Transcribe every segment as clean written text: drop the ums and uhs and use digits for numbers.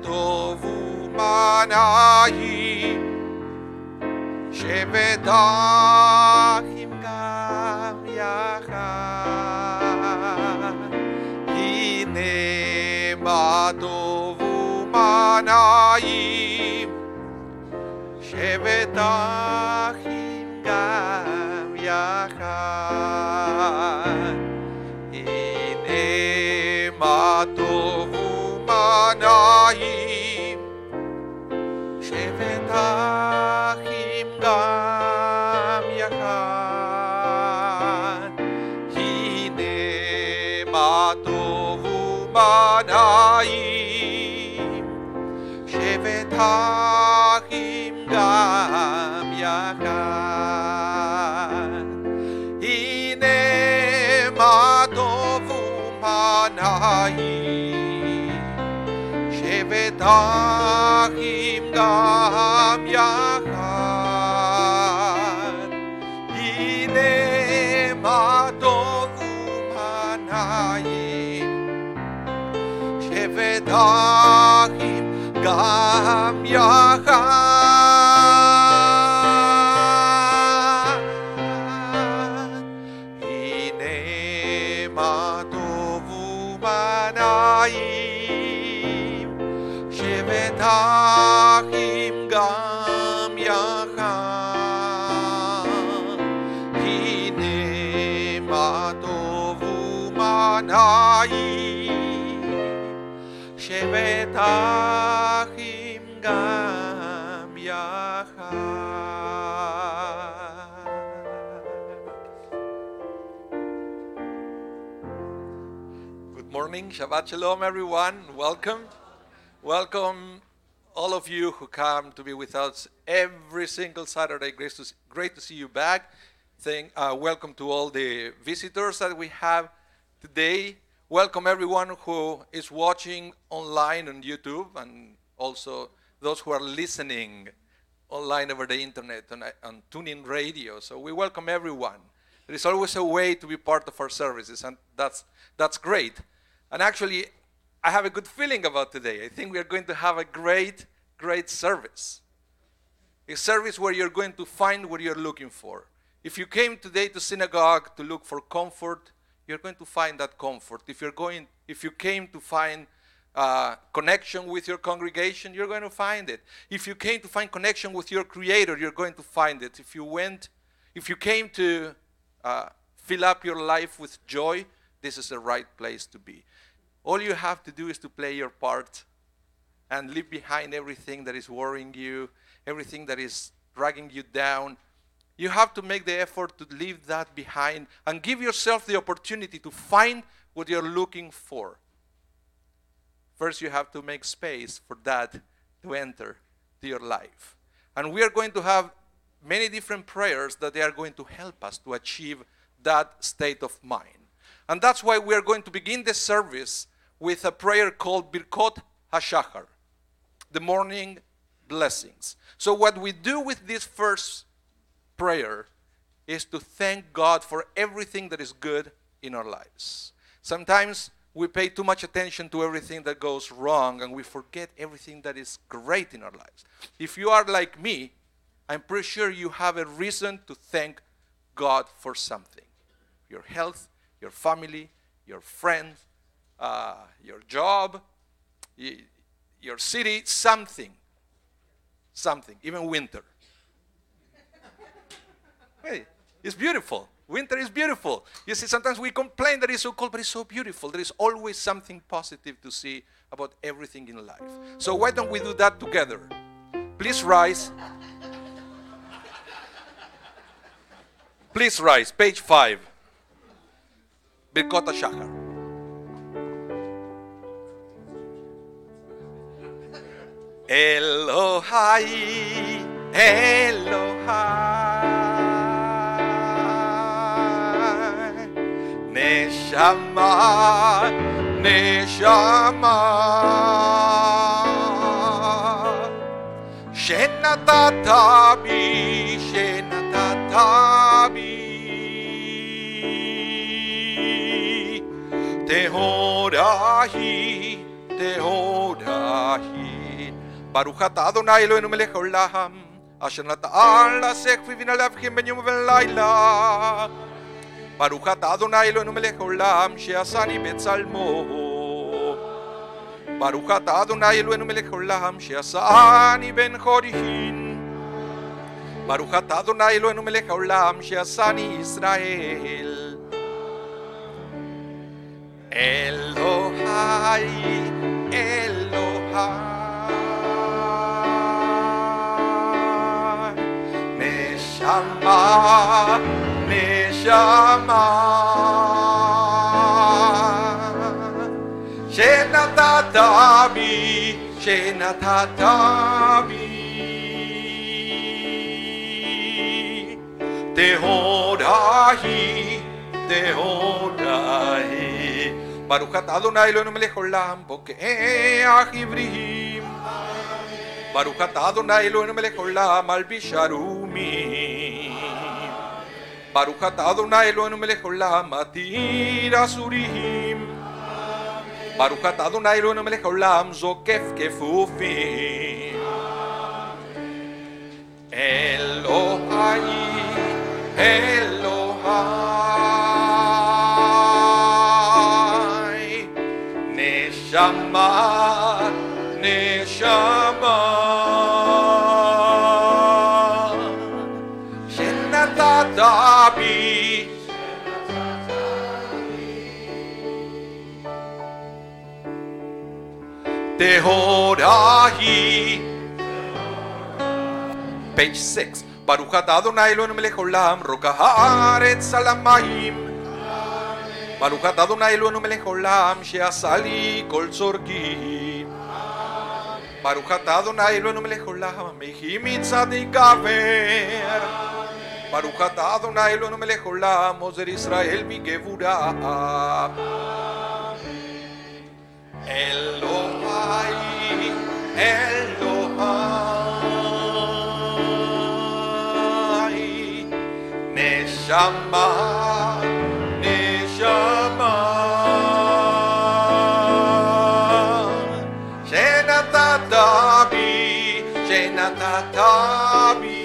טוב ומנעים שבטחים גם יחד. הנה מה טוב ומנעים שבטחים גם יחד. הנה מה טוב ומנעים שבטחים גם יחד. הנה מה טוב ומנעים שבטחים גם יחד. הנה מה טוב ומנעים שבטחים גם יחד. הנה מה טוב ומנעים שבטחים גם יחד. הנה מה טוב ומנעים שבטחים גם יחד. הנה מה טוב ומנעים שבטחים גם יחד. Good morning, Shabbat Shalom everyone, welcome. Welcome all of you who come to be with us every single Saturday. Great to see you back. Welcome to all the visitors that we have today. Welcome everyone who is watching online on YouTube and also those who are listening online over the internet on TuneIn Radio. So we welcome everyone. There is always a way to be part of our services, and that's great. And actually, I have a good feeling about today. I think we are going to have a great service. A service where you're going to find what you're looking for. If you came today to synagogue to look for comfort, you're going to find that comfort. If you came to find connection with your congregation, you're going to find it. If you came to find connection with your Creator, you're going to find it. If you came to fill up your life with joy, this is the right place to be. All you have to do is to play your part and leave behind everything that is worrying you, everything that is dragging you down. You have to make the effort to leave that behind and give yourself the opportunity to find what you're looking for. First, you have to make space for that to enter to your life. And we are going to have many different prayers that they are going to help us to achieve that state of mind. And that's why we are going to begin the service with a prayer called Birkot HaShachar, the morning blessings. So what we do with this first prayer is to thank God for everything that is good in our lives. Sometimes we pay too much attention to everything that goes wrong and we forget everything that is great in our lives. If you are like me, I'm pretty sure you have a reason to thank God for something. Your health, your family, your friends, your job, your city, something, even winter. Hey, it's beautiful. Winter is beautiful. You see, sometimes we complain that it's so cold, but it's so beautiful. There is always something positive to see about everything in life. So why don't we do that together? Please rise. Please rise. Page 5. Birkot HaShachar. Elohai, Elohai, Neshama, Neshama, Shenatata bi, Shenatata bi, Tehodahi, Tehodahi. Baruch atah Adonai Eloheinu melech haolam, asher natan lasech v'vinalevchem ben yom v'layla. Baruch atah Adonai Eloheinu melech haolam, she'asani betzalmo. Baruch atah Adonai Eloheinu melech haolam, she'asani ben chorihin. Baruch atah Adonai Eloheinu melech haolam, she'asani Israel. Elohai, Elohai, Neshama, Neshama, Shenatata bi, Shenatata bi, Tehodahi, Tehodahi. Baruch atah Adonai Eloheinu melech haolam, bokeach ivrim. Baruch atah Adonai Eloheinu melech haolam, malbish arumim. Baruch atah Adonai Eloheinu melech haolam, matir asurim. Baruch atah Adonai Eloheinu melech haolam, zokef kefufim. Elohai, Elohai, Neshama, Neshama, Shenatata bi, Tehodahi. Page 6. Baruch atah Adonai Eloheinu melech haolam, roka haaretz al hamayim. Baruch atah Adonai Eloheinu melech haolam, she'asa li kol tzorki. Baruch atah Adonai Eloheinu melech haolam, mehi mitzadi gaver. Baruch atah Adonai Eloheinu melech haolam, ozer Israel bigevura. Elohai, Elohai, Neshama, Neshama, Shenatata bi, Shenatata bi,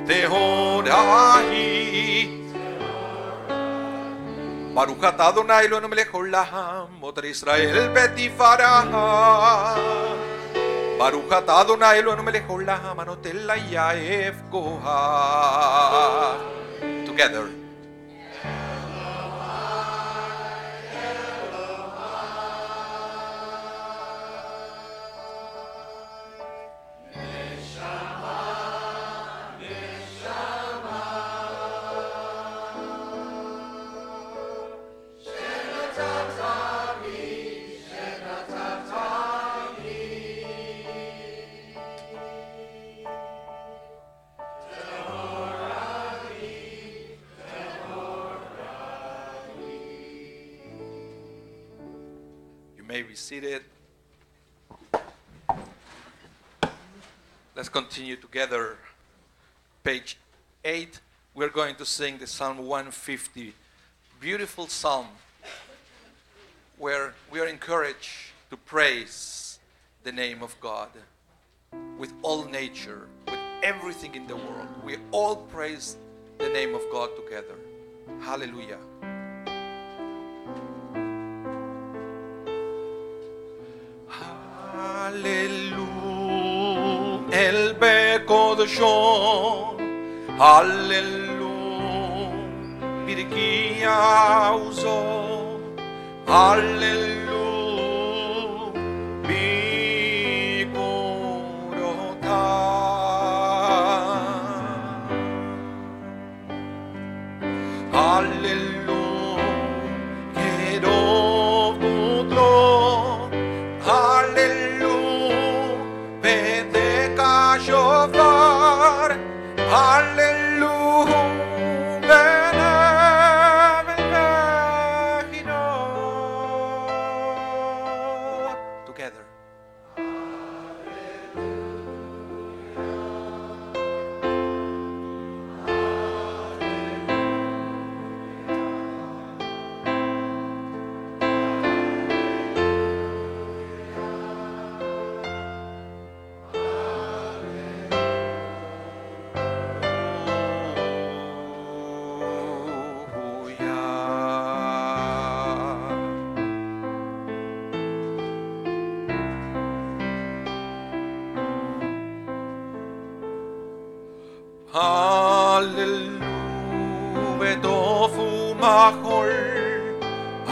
Tehodahi. Baruch atah Adonai Eloheinu melech haolam, oter Israel betifara. Baruch atah Adonai Eloheinu melech haolam, anotel layaef koha. Together. May be seated. Let's continue together. Page 8, we're going to sing the Psalm 150. Beautiful psalm where we are encouraged to praise the name of God with all nature, with everything in the world. We all praise the name of God together. Hallelujah. Hallelujah, El Bekodshon, Hallelujah, Birkia Uzo, Hallelujah, Bikorota, Hallelujah, Kedov Utlo, Hallelujah. Shofar, hallelujah, together.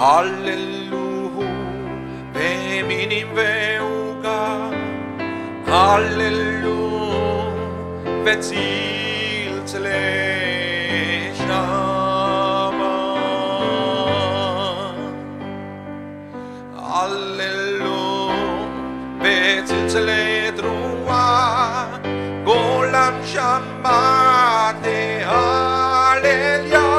הללוהו במינים ועוגה, הללוהו וצלצלי שמה, הללוהו וצלצלי תרועה, גולם שמעתי הלליה,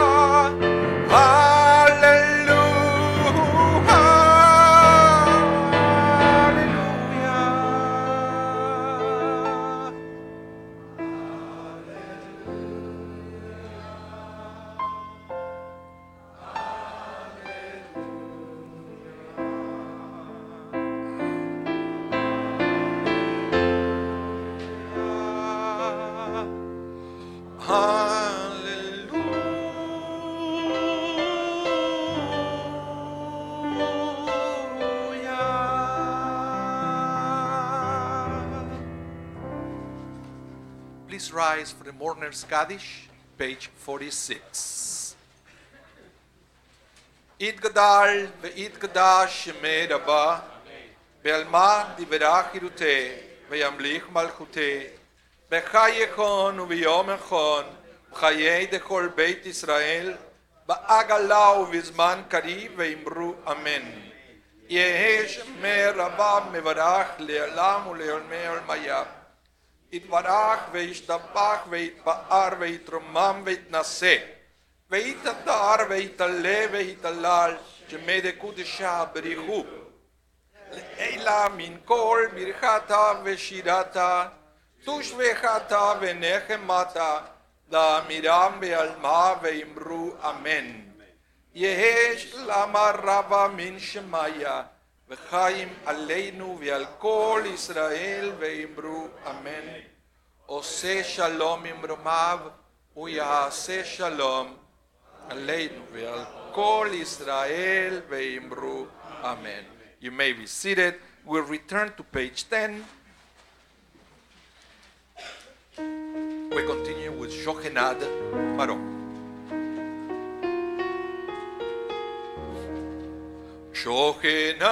Please rise for the Mourner's Kaddish, page 46. Itgadal ve'itgadash shemed Abba, be'alma divrach hiruteh, ve'yamlich malchuteh, b'chayechon u'b'yom echon, b'chayei dechol Beit Israel, ba'agala u'b'zman kariv ve'imru amen. Yehesh mer Abba mevarach le'alam u'le'olmei olmayah. יתברך וישתבח ויתפאר ויתרומם ויתנשא ויתהדר ויתעלה ויתהלל שמי דקודשה בריחו לעילה מן כל ברכתה ושירתה תושבחתה ונחמתה לאמירם בעלמה ואמרו אמן. יש למה רבה מן שמיה וחיים עלינו ועל כל ישראל ואמרו אמן. עושה שלום ממרומיו ויעשה שלום עלינו ועל כל ישראל ואמרו אמן. You may be seated. We'll return to page 10. We continue with Shochenad Marom. שוכנת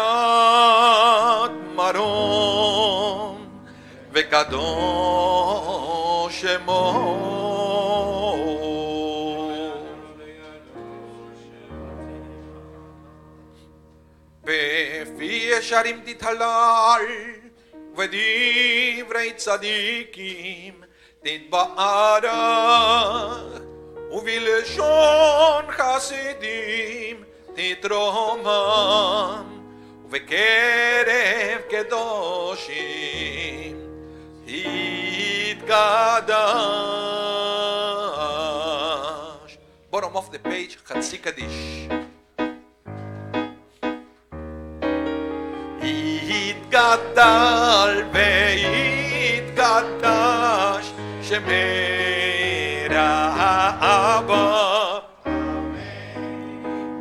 מרום וקדוש שמו בפי ישרים תתהלל ודברי צדיקים תתברך ובלשון חסידים תתרומם ובקרב קדושים תתקדש. Bottom of the page, חצי קדיש. יתגדל ויתקדש שמר האבא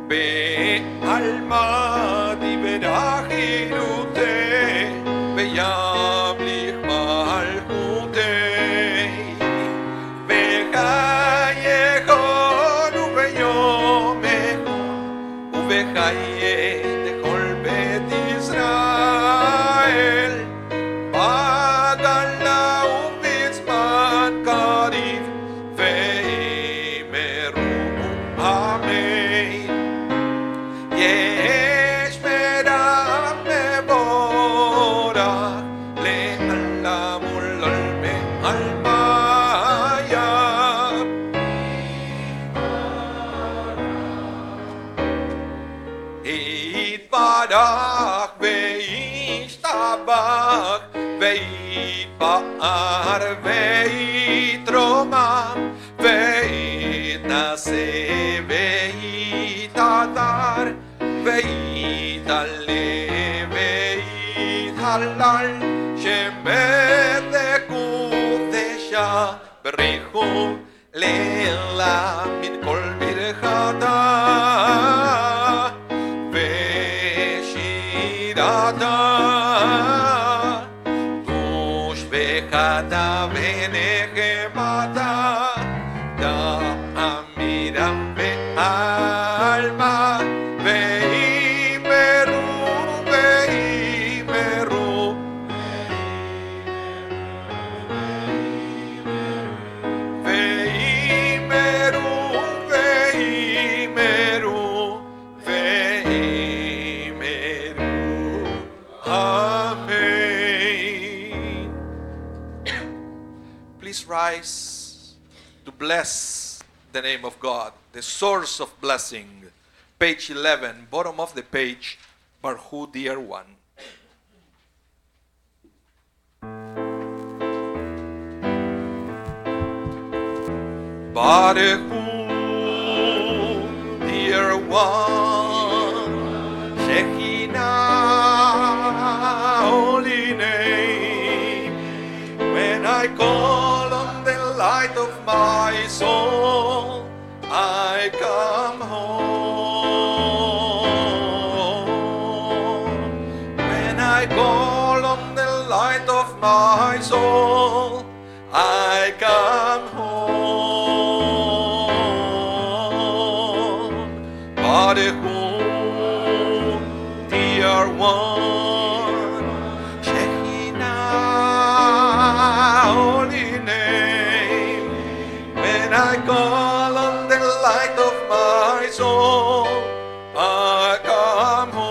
בעלמה דיברח חירותי וימליך מלכותי בחייכון וביומכון ובחיי דכל בית ישראל בגלה ובזמן קריב ואמרו אמן. יש מרב מבורך לעלם ולעולמי עלמיה יתברך וישתבח ויתפאר ויתרומם ויתנשא ויתהדר ויתעלה ויתהלל שמת קודשה בריחו לעילה מן כל ברכתה ושירתה תושבחתה ונחמתה דאמירם בעלמה ואמרו Amen. Please rise to bless the name of God, the source of blessing. Page 11, bottom of the page, Barhu, dear one. Barhu, dear one, Shekinah, holy name. When I call on the light of my soul, I come home. When I call on the light of my soul, I come home. Barehum, dear one, Shekinah, holy name. When I call on the light of my soul, I come home.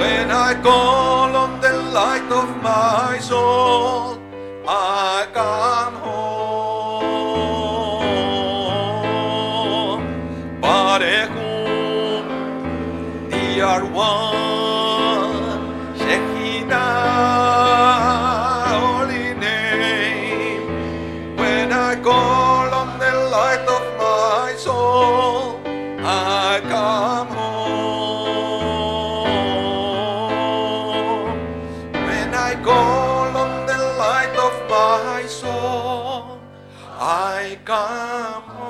When I call on the light of my soul, I come home. Barehum, dear one, Shekinah, holy name. When I call on the light of my soul, I come home. When I call on the light of my soul, I come home.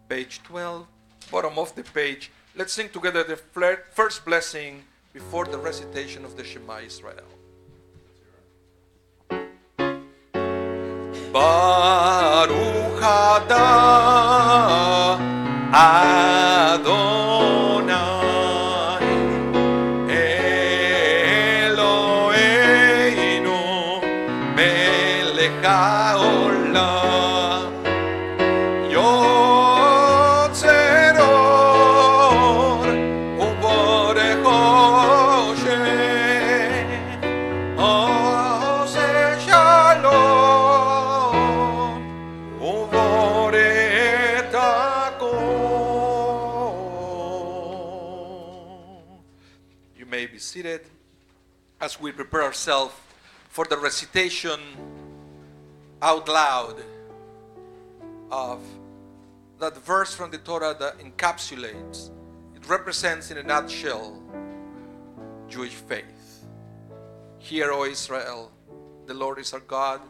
Page 12, bottom of the page. Let's sing together the first blessing before the recitation of the Shema Israel. Baruch atah Adonai Eloheinu melech haolam Yotzer or uborech Hoshech Oseh shalom uborech hakol. You may be seated as we prepare ourselves for the recitation out loud of that verse from the Torah that encapsulates, it represents in a nutshell Jewish faith. Hear, O Israel, the Lord is our God,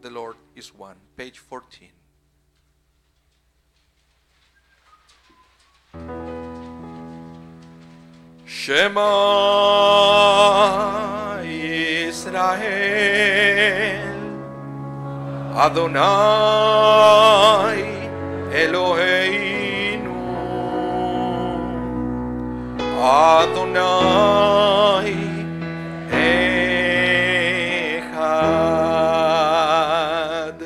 the Lord is one. Page 14. Shema Israel Adonai Eloheinu Adonai Echad.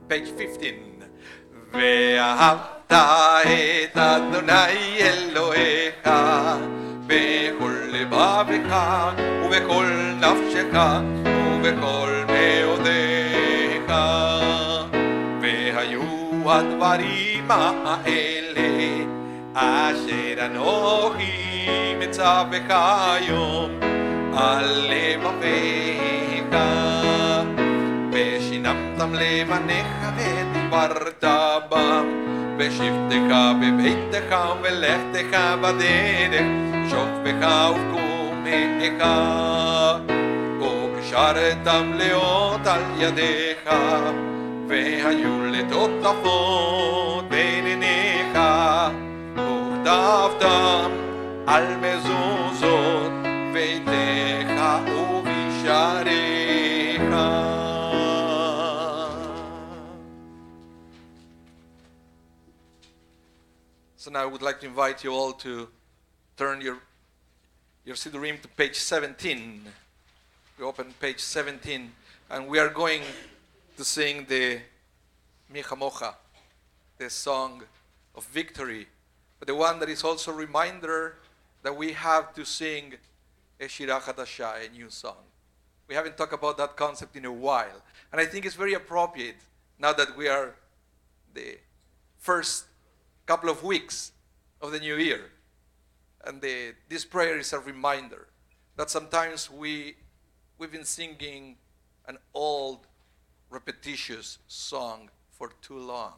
Page 15. Ve'ahavta et Adonai Elohecha bechol levavecha ubechol nafshecha ubechol meodecha vehayu הדברים האלה אשר אנוכי מצווך היום על לבביך ושיננתם לבניך ודיברת בם בשבתך בביתך ולכתך בדרך שוכבך וקומך וקשרתם לאות על ידיך והיו לטוטפות בין עיניך וכתבתם על מזוזות ביתך ובשעריך. So now I would like to invite you all to turn your Siddurim to page 17. We open page 17 and we are going to sing the Michamocha, the song of victory, but the one that is also a reminder that we have to sing a Shirah Hadashah, a new song. We haven't talked about that concept in a while, and I think it's very appropriate now that we are the first couple of weeks of the new year. And this prayer is a reminder that sometimes we've been singing an old, repetitious song for too long.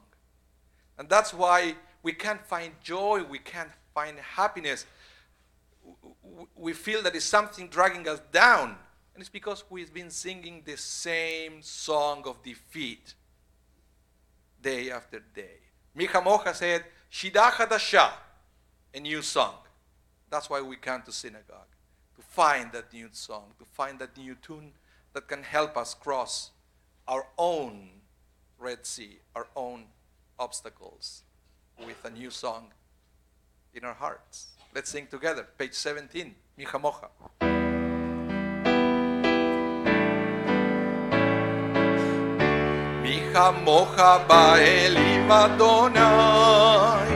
And that's why we can't find joy, we can't find happiness. We feel that it's something dragging us down. And it's because we've been singing the same song of defeat day after day. Micha Mocha said, Shirah Hadashah, a new song. That's why we come to synagogue, to find that new song, to find that new tune that can help us cross our own Red Sea, our own obstacles, with a new song in our hearts. Let's sing together. Page 17, Micha Mocha. Micha Mocha ba'elim Adonai,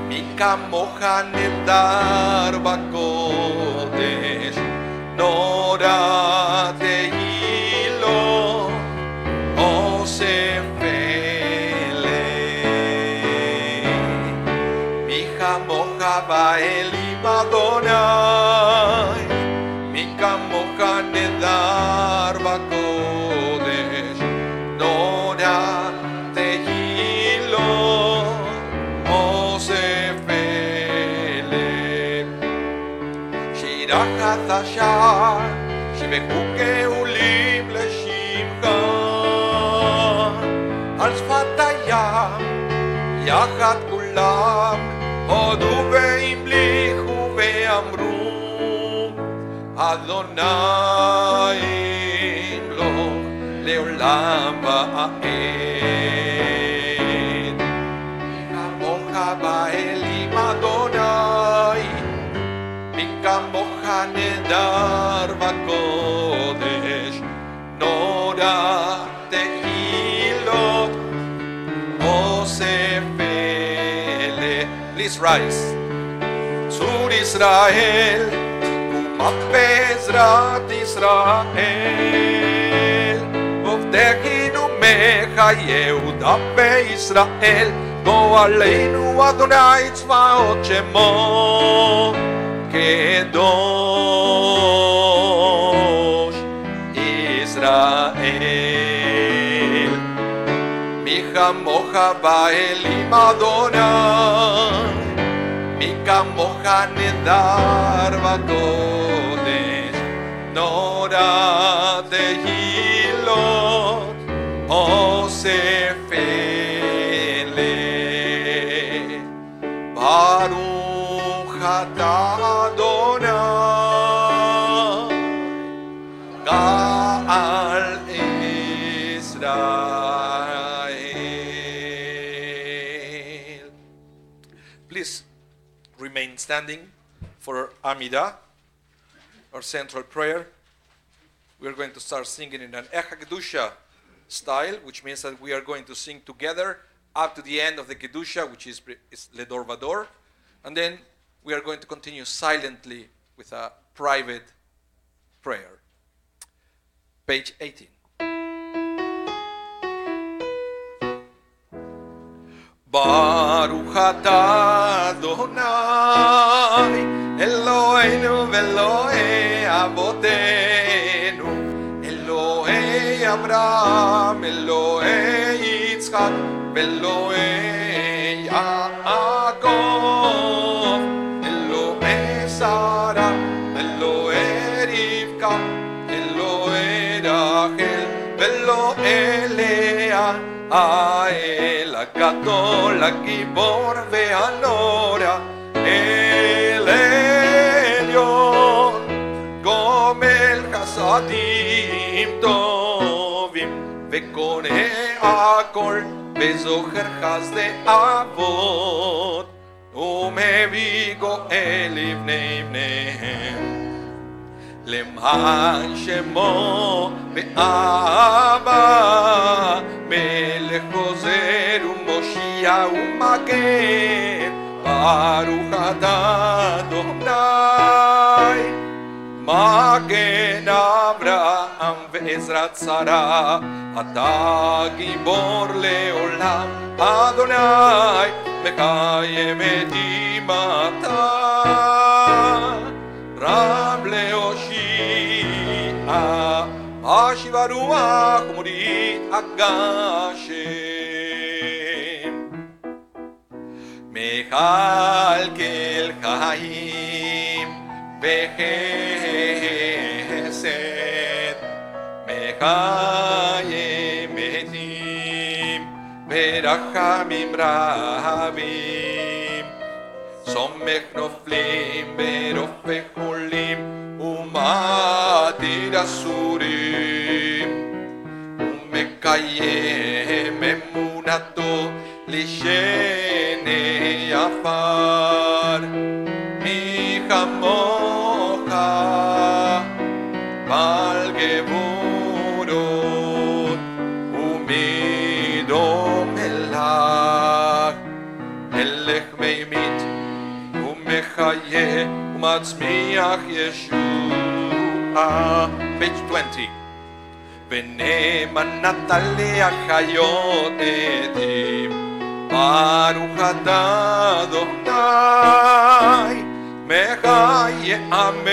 Micha Mocha nehedar b'kodesh, Nora tehilo, oseh peleh. Micha Mocha ba'elim Adonai, Micha Mocha nehedar b'kodesh, Nora tehilo, oseh peleh. Shirah Hadashah, שיבחו גאולים לשמך, על שפת הים, יחד כולם, הודו והמליכו ואמרו, אדוני ימלוך לעולם ועד. כמוך באלים אדוני, מי כמוך נהדר בקודש, נורא תהילות עושה פלא. Please rise. צור ישראל ומפזרת ישראל, עובדך נומך יהודה בישראל, גואלנו אדוני צבאות שמו קדוש ישראל. מי כמוך באלים אדוני, מי כמוך נהדר בקודש, נורא תהילות עושה פלא. ברוך אתה אדוני גאל ישראל. Please remain standing for Amidah, our central prayer. We are going to start singing in an Echa Kedusha style, which means that we are going to sing together up to the end of the Kedusha, which is Ledor Vador. And then we are going to continue silently with a private prayer. Page 18. Baruch atah Adonai Eloheinu ve'Elohei avotenu, Elohei Abraham, Elohei Yitzchak, ve'Elohei Yaakov, Elohei Sarah, Elohei Rivka, Elohei Rachel, ve'Elohei Leah, האל הגדול, הגיבור והנורא, אל עליון, גומל חסדים טובים, וקונה הכל, וזוכר חסדי אבות, ומביא גואל לבני בניהם. למען שמו ואבא, מלך עוזר ומושיע ומגן, ברוך אתה אדוני, מגן אברהם ועזרת שרה, אתה גיבור לעולם, אדוני מקיים את אימתה, רב להושיע, משיב הרוח ומוריד הגשם, מכלכל חיים בחסד, מקיים מתים ברחמים רבים, סומך נופלים ברופא חולים ומתיר אסורים, ומקיים אמונתו לשני עפר, מי כמוך בעל גבורות, ומי דומה לך, מלך מימית ומחיה ומצמיח ישועה. page 20. ונאמנת להחיות עדים, ברוך אתה אדוני מחיה המתים.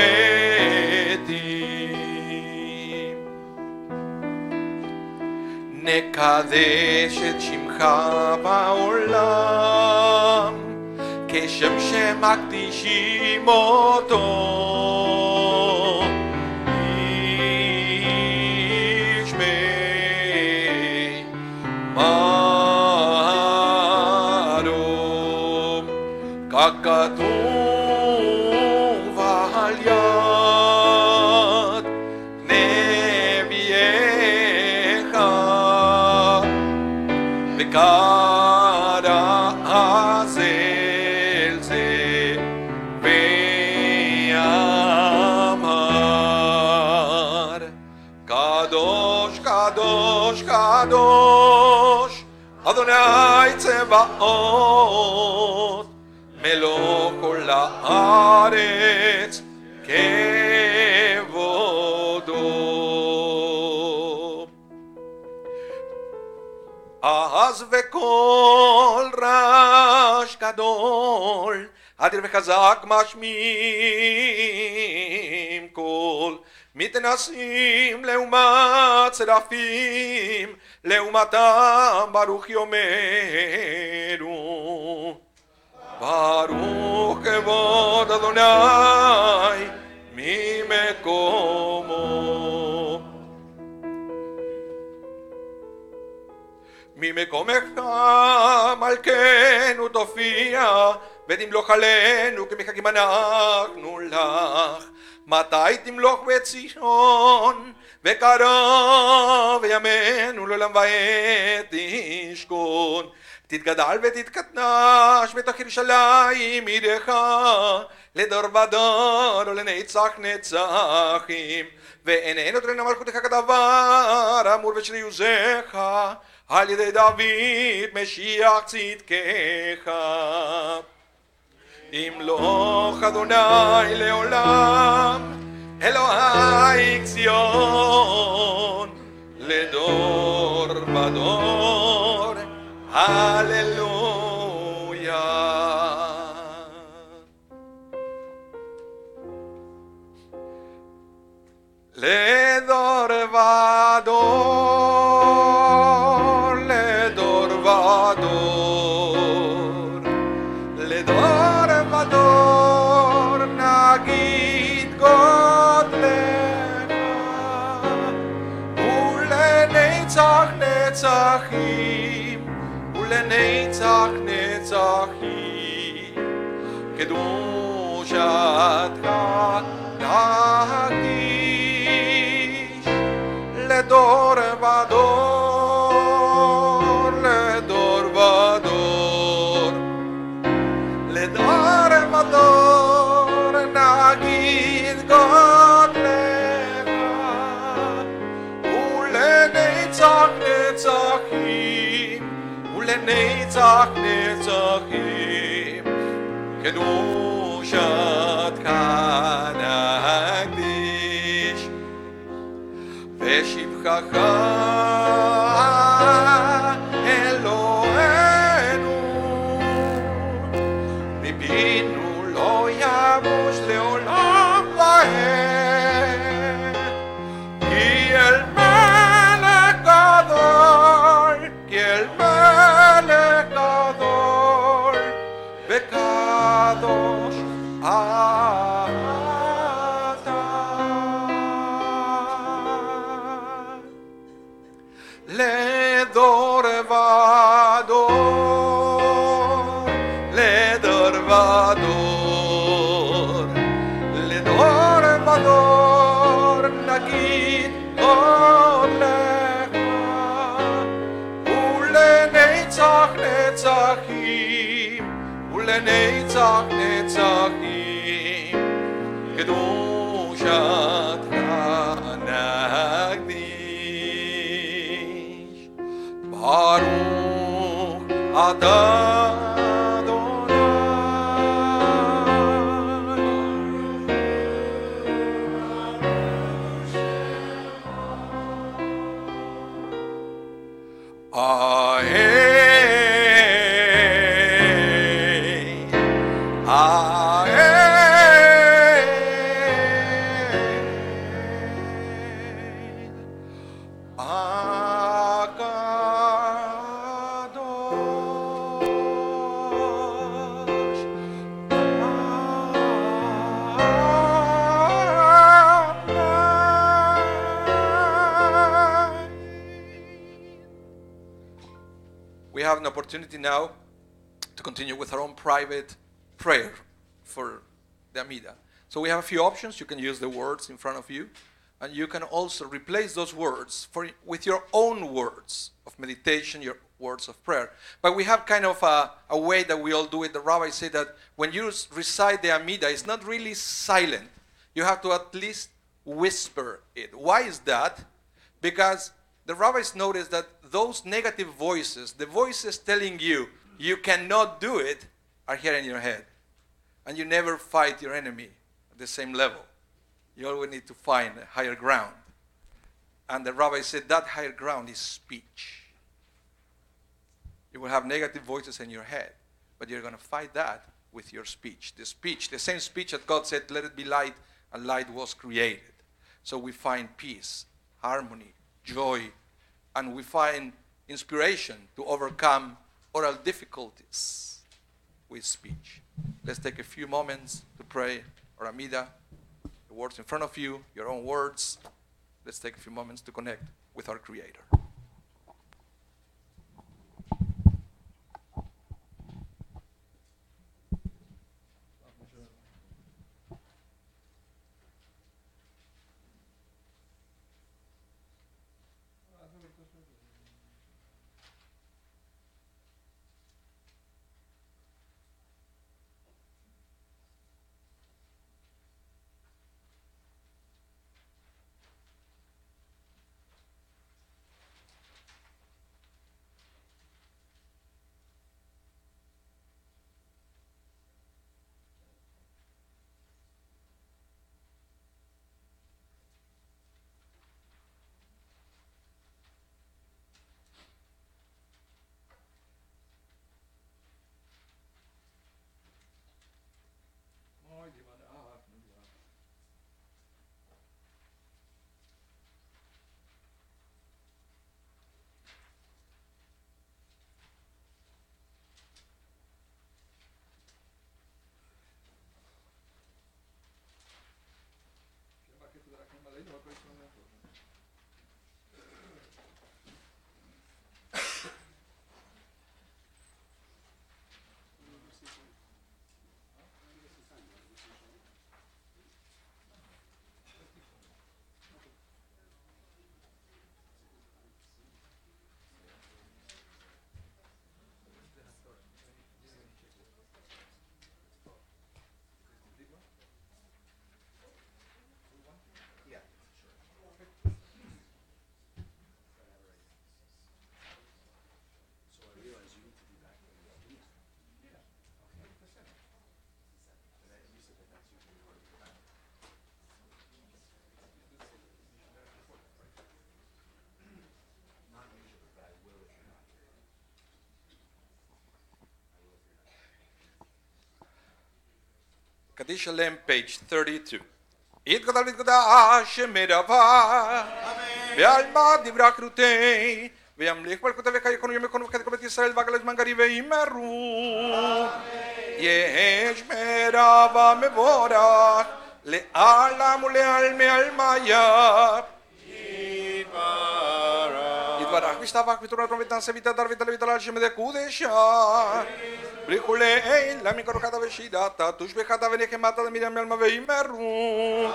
נקדש את שמך בעולם, כשם שמקדישים אותו, ישמי מרום, ככתוב על יד נביאך, וקרא אל זה ואמר, קדוש קדוש קדוש אדוני צבאות, מלוא כל הארץ כבודו. אז וכל רעש גדול אדיר וחזק משמיעים קול, מתנסים לעומת צרפים, לעומתם ברוך יאמרו, ברוך כבוד אדוני ממקומו. ממקומך מלכנו תופיע, ותמלוך עלינו כמחכים אנחנו לך. מתי תמלוך בציון, וקרוב ימינו לעולם ועד תשכון. תתגדל ותתקדש בתוך ירושלים עירך, לדור ודור ולנצח נצחים. ואיננו תרנה מלכותך כדבר אמור בשרי עוזך, על ידי דוד משיח צדקך. ימלוך אדוני לעולם, אלוהי ציון, לדור ודור, הללויה. לדור ודור, לדור ודור, לדור ודור נגיד גודלך, ולנצח נצחים, ולנצח נצחים, קדושתך נקדיש, לדור ודור, לדור ודור, לדור ודור נגיד גודלך, ולנצח נצחים קדושתך נקדיש ושבחך אלוהינו ליבנו לא יבוש לעולם ועד כי אל מלך גדול כי אל מלך גדול וקדוש לדור ודור, לדור ודור, לדור ודור נגיד עוד לך ולנצח נצחים ולנצח נצחים קדושתך נקדיש ברוך אתה We have an opportunity now to continue with our own private prayer for the Amida. So we have a few options. You can use the words in front of you, and you can also replace those words with your own words of meditation, your words of prayer. But we have kind of a way that we all do it. The rabbis say that when you recite the Amida, it's not really silent. You have to at least whisper it. Why is that? Because the rabbis notice that those negative voices, the voices telling you you cannot do it, are here in your head. And you never fight your enemy at the same level. You always need to find a higher ground. And the rabbi said that higher ground is speech. You will have negative voices in your head, but you're going to fight that with your speech. The speech, the same speech that God said, let it be light, and light was created. So we find peace, harmony, joy, and we find inspiration to overcome oral difficulties with speech. Let's take a few moments to pray our Amida, the words in front of you, your own words. Let's take a few moments to connect with our Creator. Kaddish Shalem, page 32. יתגדל ויתקדש שמרבה ועלמא דברי קרותי וימליך מלכותיך יקונו יום יקונו וכתקו בית ישראל ועגל זמן גרי וימרו יש מרבה מבורך לעלם ולעלמי עלמיה יתברך וישתבח ותורת ותנשא ותדר ותעלה ותעלה על שם קודשה בריחו לעיל למקורקתה ושידתה תושבחתה ונחמתה למרים ילמה וימרו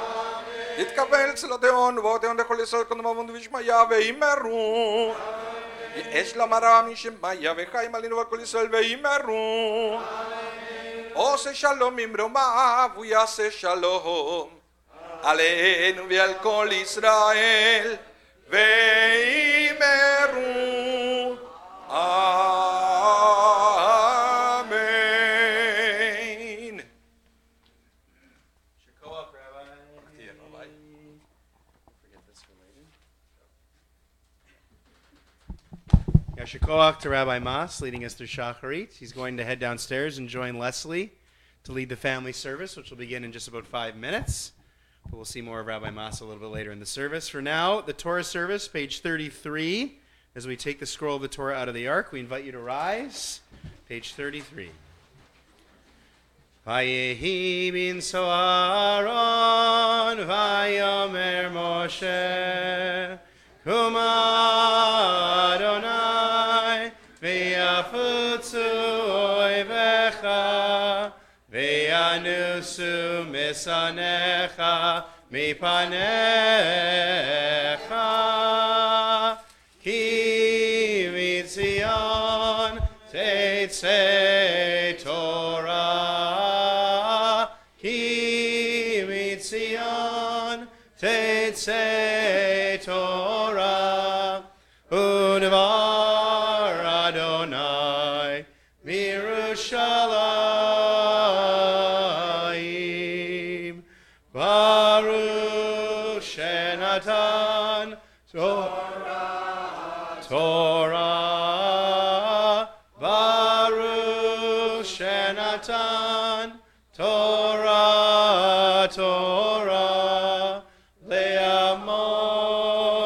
יתקבל צלותיון ובאותיון לכל ישראל קודם עבון ושמיה וימרו יש למראה משמיה וחיים עלינו וכל ישראל וימרו עושה שלום ממרומיו הוא יעשה שלום עלינו ועל כל ישראל וימרו Amen. Shakoach, Rabbi. Forget this for later. Yeah, Shakoach to Rabbi Mas, leading us through Shacharit. He's going to head downstairs and join Leslie to lead the family service, which will begin in just about 5 minutes. But we'll see more of Rabbi Mas a little bit later in the service. For now, the Torah service, page 33. As we take the scroll of the Torah out of the ark, we invite you to rise. Page 33. Vayehi bin Soaron, Vayomer Moshe, Kuma Adonai, V'yafutzu oivecha, V'yanusu misanecha, mipanecha, Ki mitzion tetzei Torah, Ki mitzion tetzei Torah, Udvar Adonai Mirushalayim, Baruch Shenatan Torah, Baruch Shenatan Torah, Torah, Le'amo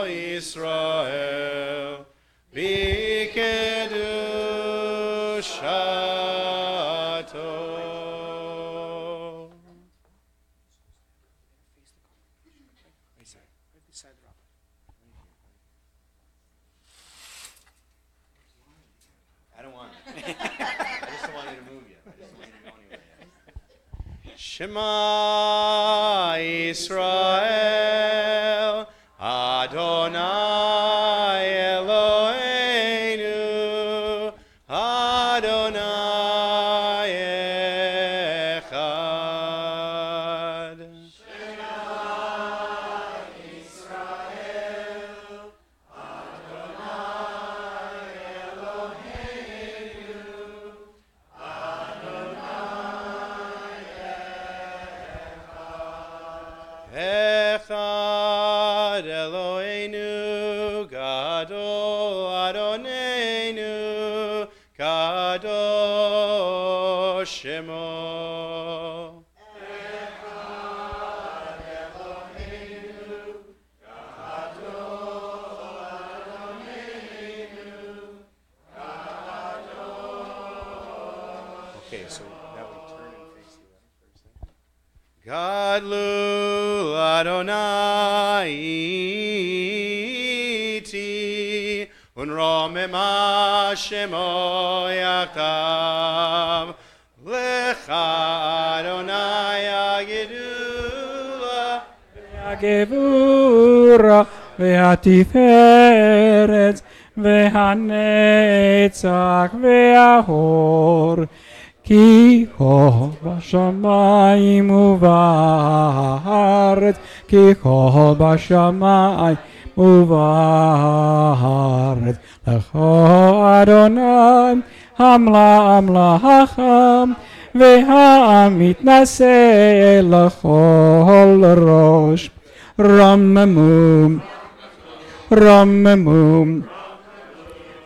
Yisrael, B'kedushato. I don't want it. I just don't want you to move yet. I just don't want you to go anywhere yet. Shema Yisrael, Adonai Eloheinu, Adonai Echad. Echad Eloheinu, Gadol Adonenu, Kadosh Shemo. Okay, so now we turn and face the left for a second. Gadlu Adonai iti unromema shemo yachtav lecha Adonai agedula הגבורה והתפארת והנצח והאור כי כה בשמיים ובארץ כי כה בשמיים ובארץ לך אדוני המלאכה והמתנשא לכל ראש רוממו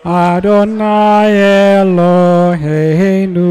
Adonai Eloheinu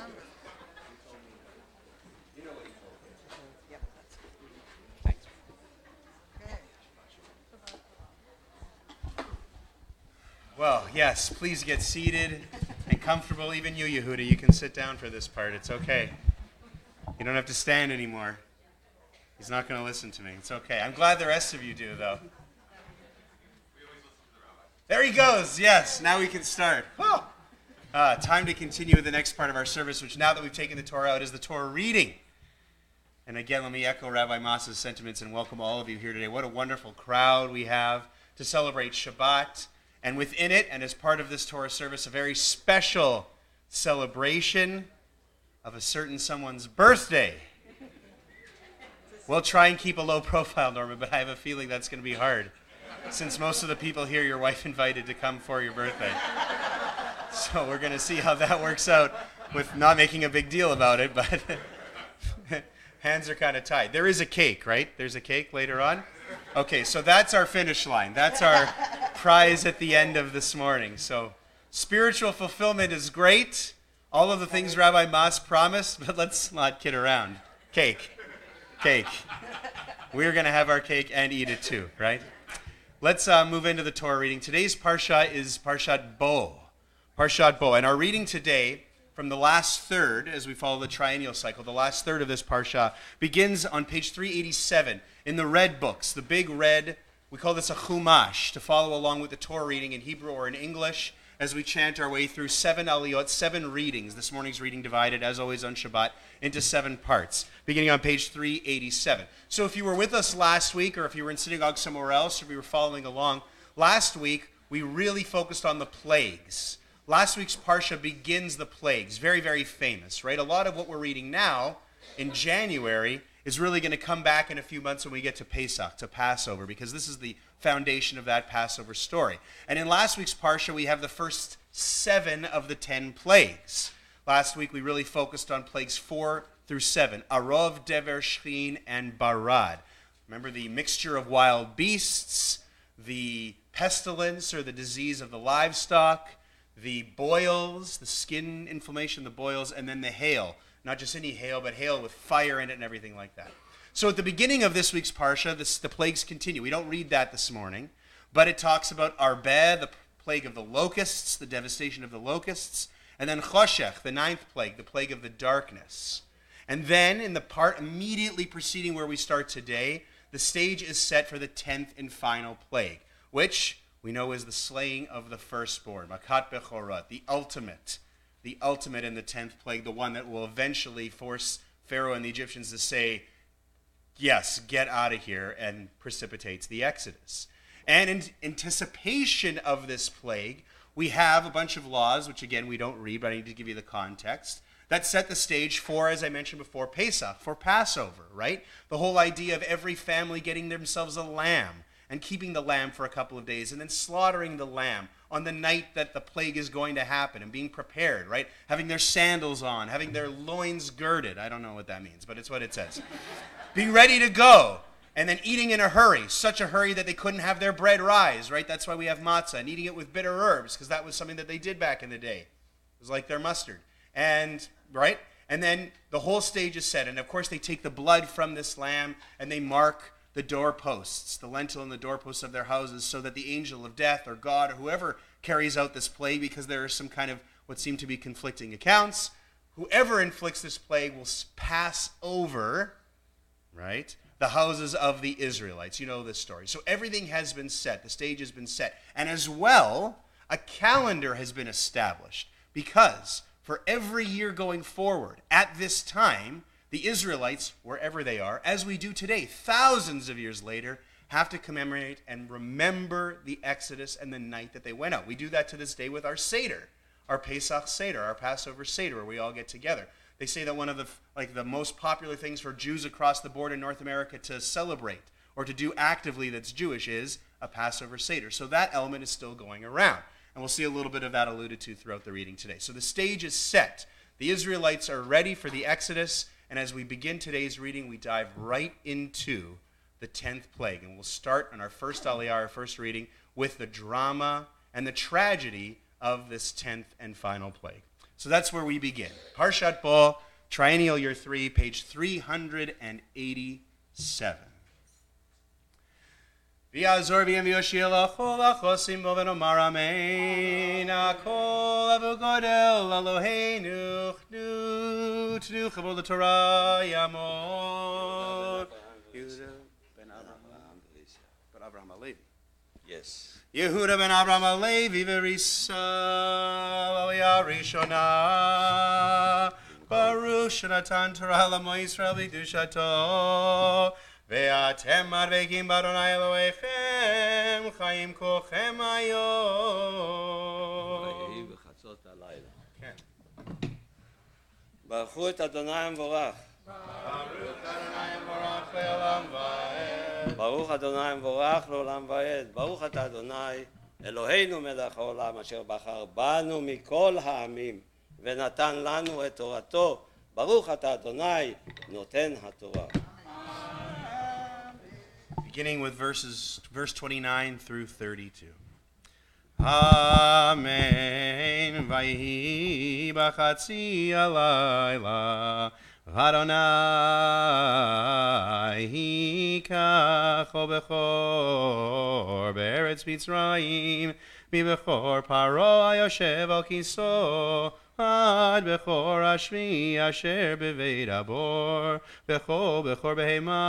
Well, yes, please get seated and comfortable. Even you, Yehuda, you can sit down for this part. It's okay. You don't have to stand anymore. He's not going to listen to me. It's okay. I'm glad the rest of you do, though. There he goes. Yes, now we can start. Oh. Time to continue with the next part of our service, which now that we've taken the Torah out is the Torah reading. And again, let me echo Rabbi Masa's sentiments and welcome all of you here today. What a wonderful crowd we have to celebrate Shabbat. And within it, and as part of this Torah service, a very special celebration of a certain someone's birthday. We'll try and keep a low profile, Norma, but I have a feeling that's going to be hard, since most of the people here your wife invited to come for your birthday. So we're going to see how that works out with not making a big deal about it, but hands are kind of tied. There is a cake, right? There's a cake later on? Okay, so that's our finish line. That's our prize at the end of this morning. So spiritual fulfillment is great. All of the things Rabbi Mas promised, but let's not kid around. Cake. We're going to have our cake and eat it too, right? Let's move into the Torah reading. Today's Parsha is Parshat Bo. Parshat Bo. And our reading today from the last third, as we follow the triennial cycle, the last third of this Parsha begins on page 387 in the red books, the big red. We call this a Chumash, to follow along with the Torah reading in Hebrew or in English as we chant our way through 7 aliyot, 7 readings. This morning's reading divided, as always on Shabbat, into 7 parts, beginning on page 387. So if you were with us last week, or if you were in synagogue somewhere else, or if you were following along, last week we really focused on the plagues. Last week's Parsha begins the plagues, very, very famous, right? A lot of what we're reading now in January is really going to come back in a few months when we get to Pesach, to Passover, because this is the foundation of that Passover story. And in last week's Parsha, we have the first 7 of the 10 plagues. Last week, we really focused on plagues 4 through 7, Arov, Dever, Shchin, and Barad. Remember the mixture of wild beasts, the pestilence or the disease of the livestock, the boils, the skin inflammation, the boils, and then the hail. Not just any hail, but hail with fire in it and everything like that. So at the beginning of this week's Parsha, the plagues continue. We don't read that this morning, but it talks about Arbeh, the plague of the locusts, the devastation of the locusts, and then Choshech, the 9th plague, the plague of the darkness. And then in the part immediately preceding where we start today, the stage is set for the 10th and final plague, which we know is the slaying of the firstborn, Makat Bechorot, the ultimate in the 10th plague, the one that will eventually force Pharaoh and the Egyptians to say, yes, get out of here, and precipitates the Exodus. And in anticipation of this plague, we have a bunch of laws, which again we don't read, but I need to give you the context, that set the stage for, as I mentioned before, Pesach, for Passover, right? The whole idea of every family getting themselves a lamb and keeping the lamb for a couple of days and then slaughtering the lamb on the night that the plague is going to happen and being prepared, right? Having their sandals on, having their loins girded. I don't know what that means, but it's what it says. Being ready to go, and then eating in a hurry, such a hurry that they couldn't have their bread rise, right? That's why we have matzah, and eating it with bitter herbs, because that was something that they did back in the day. It was like their mustard. And, right? And then the whole stage is set, and of course they take the blood from this lamb, and they mark the doorposts, the lintel and the doorposts of their houses, so that the angel of death or God or whoever carries out this plague, because there are some kind of what seem to be conflicting accounts, whoever inflicts this plague will pass over, right, the houses of the Israelites. You know this story. So everything has been set. The stage has been set. And as well, a calendar has been established, because for every year going forward, at this time, the Israelites, wherever they are, as we do today, thousands of years later, have to commemorate and remember the Exodus and the night that they went out. We do that to this day with our Seder, our Pesach Seder, our Passover Seder, where we all get together. They say that one of the most popular things for Jews across the board in North America to celebrate or to do actively that's Jewish is a Passover Seder. So that element is still going around. And we'll see a little bit of that alluded to throughout the reading today. So the stage is set. The Israelites are ready for the Exodus. And as we begin today's reading, we dive right into the 10th plague. And we'll start on our first aliyah, our first reading, with the drama and the tragedy of this 10th and final plague. So that's where we begin. Parshat Bo, Triennial Year 3, page 387. V'yazor v'yem v'yoshia l'chol ha'chosim bo v'nomar amen. Ha'kol avu godel Eloheinu chnu tnu chavol l'Torah yamor. Yehuda ben Avraham Alevi. Yes. Yehuda ben Avraham Alevi v'risa l'aliyah rishona. Baruch shenatan Torah l'mo Yisrael v'kedushato. Ve'atem marvekim b'Adonai Elohechem chayim kolchem hayom. כן. ברכו את אדוני המבורך. ברוך אדוני המבורך לעולם ועד. ברוך אדוני המבורך לעולם ועד. ברוך אתה אדוני אלוהינו מלך העולם אשר בחר בנו מכל העמים ונתן לנו את תורתו. ברוך אתה אדוני נותן התורה. Beginning with verse 29 through 32. Amen. Vayhi b'chatzi halayla Adonai hikach bechor be'eretz Mitzrayim b'bechor Paro hayoshev al kiso ad bechor Ashmi asher b'veit Abor bechor behema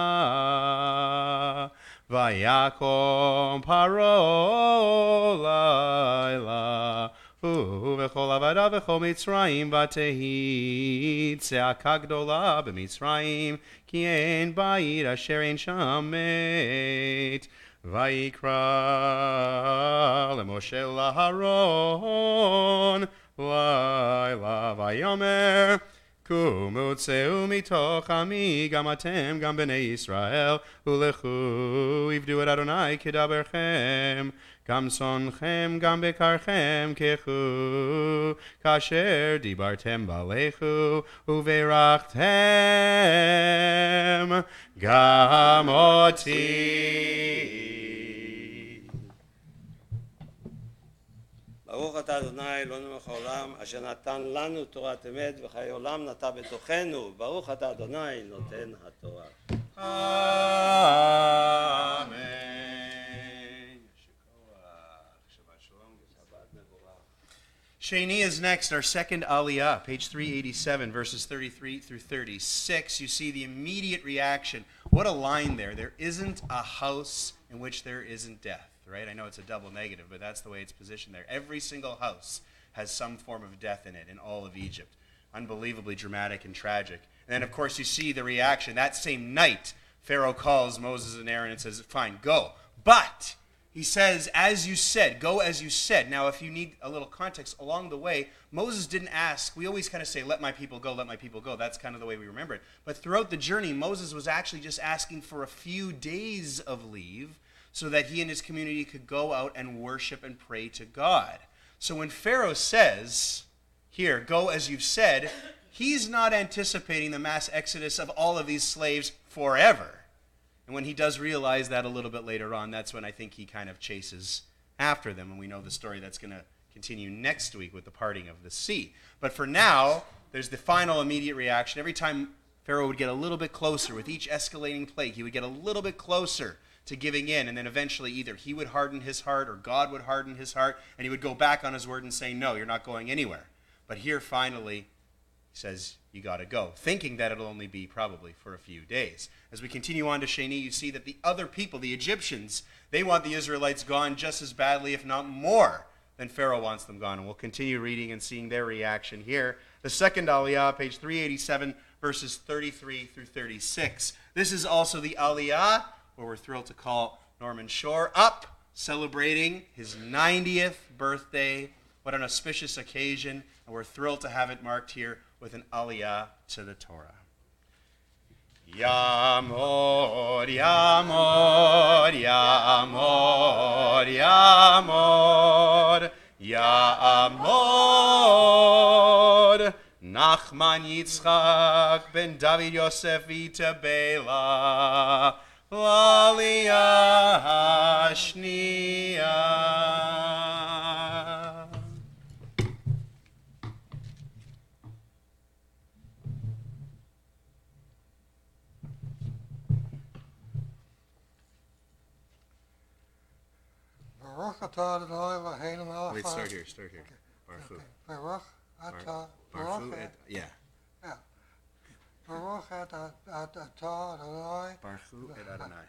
Vayakom Paro laila ובכל עבדה וכל מצרים ותהי צעקה גדולה במצרים כי אין בית אשר אין שם מת ויקרא למשה לאהרון לילה ויאמר קומו צאו מתוך עמי גם אתם גם בני ישראל ולכו עבדו את אדוני כדברכם גם שונכם גם בקרכם ככו כאשר דיברתם בלכו וברכתם גם אותי. ברוך אתה אדוני אלוהינו מלך העולם אשר נתן לנו תורת אמת וחיי עולם נטע בתוכנו. ברוך אתה אדוני נותן התורה. אמן. Sheni is next, our second aliyah, page 387, verses 33 through 36. You see the immediate reaction. What a line there. There isn't a house in which there isn't death, right? I know it's a double negative, but that's the way it's positioned there. Every single house has some form of death in it in all of Egypt. Unbelievably dramatic and tragic. And then, of course, you see the reaction. That same night, Pharaoh calls Moses and Aaron and says, fine, go. But he says, as you said, go as you said. Now, if you need a little context, along the way, Moses didn't ask. We always kind of say, let my people go, let my people go. That's kind of the way we remember it. But throughout the journey, Moses was actually just asking for a few days of leave so that he and his community could go out and worship and pray to God. So when Pharaoh says, here, go as you've said, he's not anticipating the mass exodus of all of these slaves forever. And when he does realize that a little bit later on, that's when I think he kind of chases after them. And we know the story that's going to continue next week with the parting of the sea. But for now, there's the final immediate reaction. Every time Pharaoh would get a little bit closer, with each escalating plague, he would get a little bit closer to giving in. And then eventually either he would harden his heart or God would harden his heart. And he would go back on his word and say, no, you're not going anywhere. But here finally, he says, you got to go, thinking that it'll only be probably for a few days. As we continue on to Sheni, you see that the other people, the Egyptians, they want the Israelites gone just as badly, if not more, than Pharaoh wants them gone. And we'll continue reading and seeing their reaction here. The second aliyah, page 387, verses 33 through 36. This is also the aliyah where we're thrilled to call Norman Shore up, celebrating his 90th birthday. What an auspicious occasion. And we're thrilled to have it marked here with an aliyah to the Torah. Yamod, Yamod, Yamod, Yamod, Yamod, Nachman Yitzchak ben David Yosef Itabela, L'aliyah Hashniya. atah Adonai Eloheinu melech Wait, haolam. start here. Baruch Hu. Baruch atah. Baruch Hu. Yeah. Baruch atah Adonai. Baruch Hu et Adonai.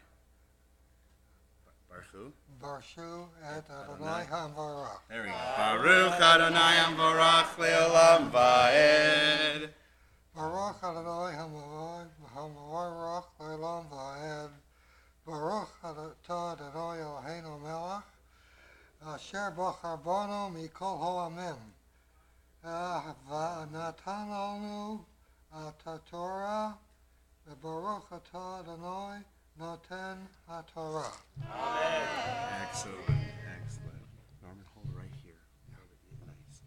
Baruch Hu. Barshu et Adonai Hamvarach. There we go. Baruch Adonai Hamvarach le'olam va'ed. Baruch Adonai Hamvarach le'olam va'ed. Baruch atah Adonai Eloheinu melech. Asher bachar banu mikol ha'amim. V'natan lanu Torah. Baruch atah Adonai Noten HaTorah. Excellent. Norman, hold right here. Nice.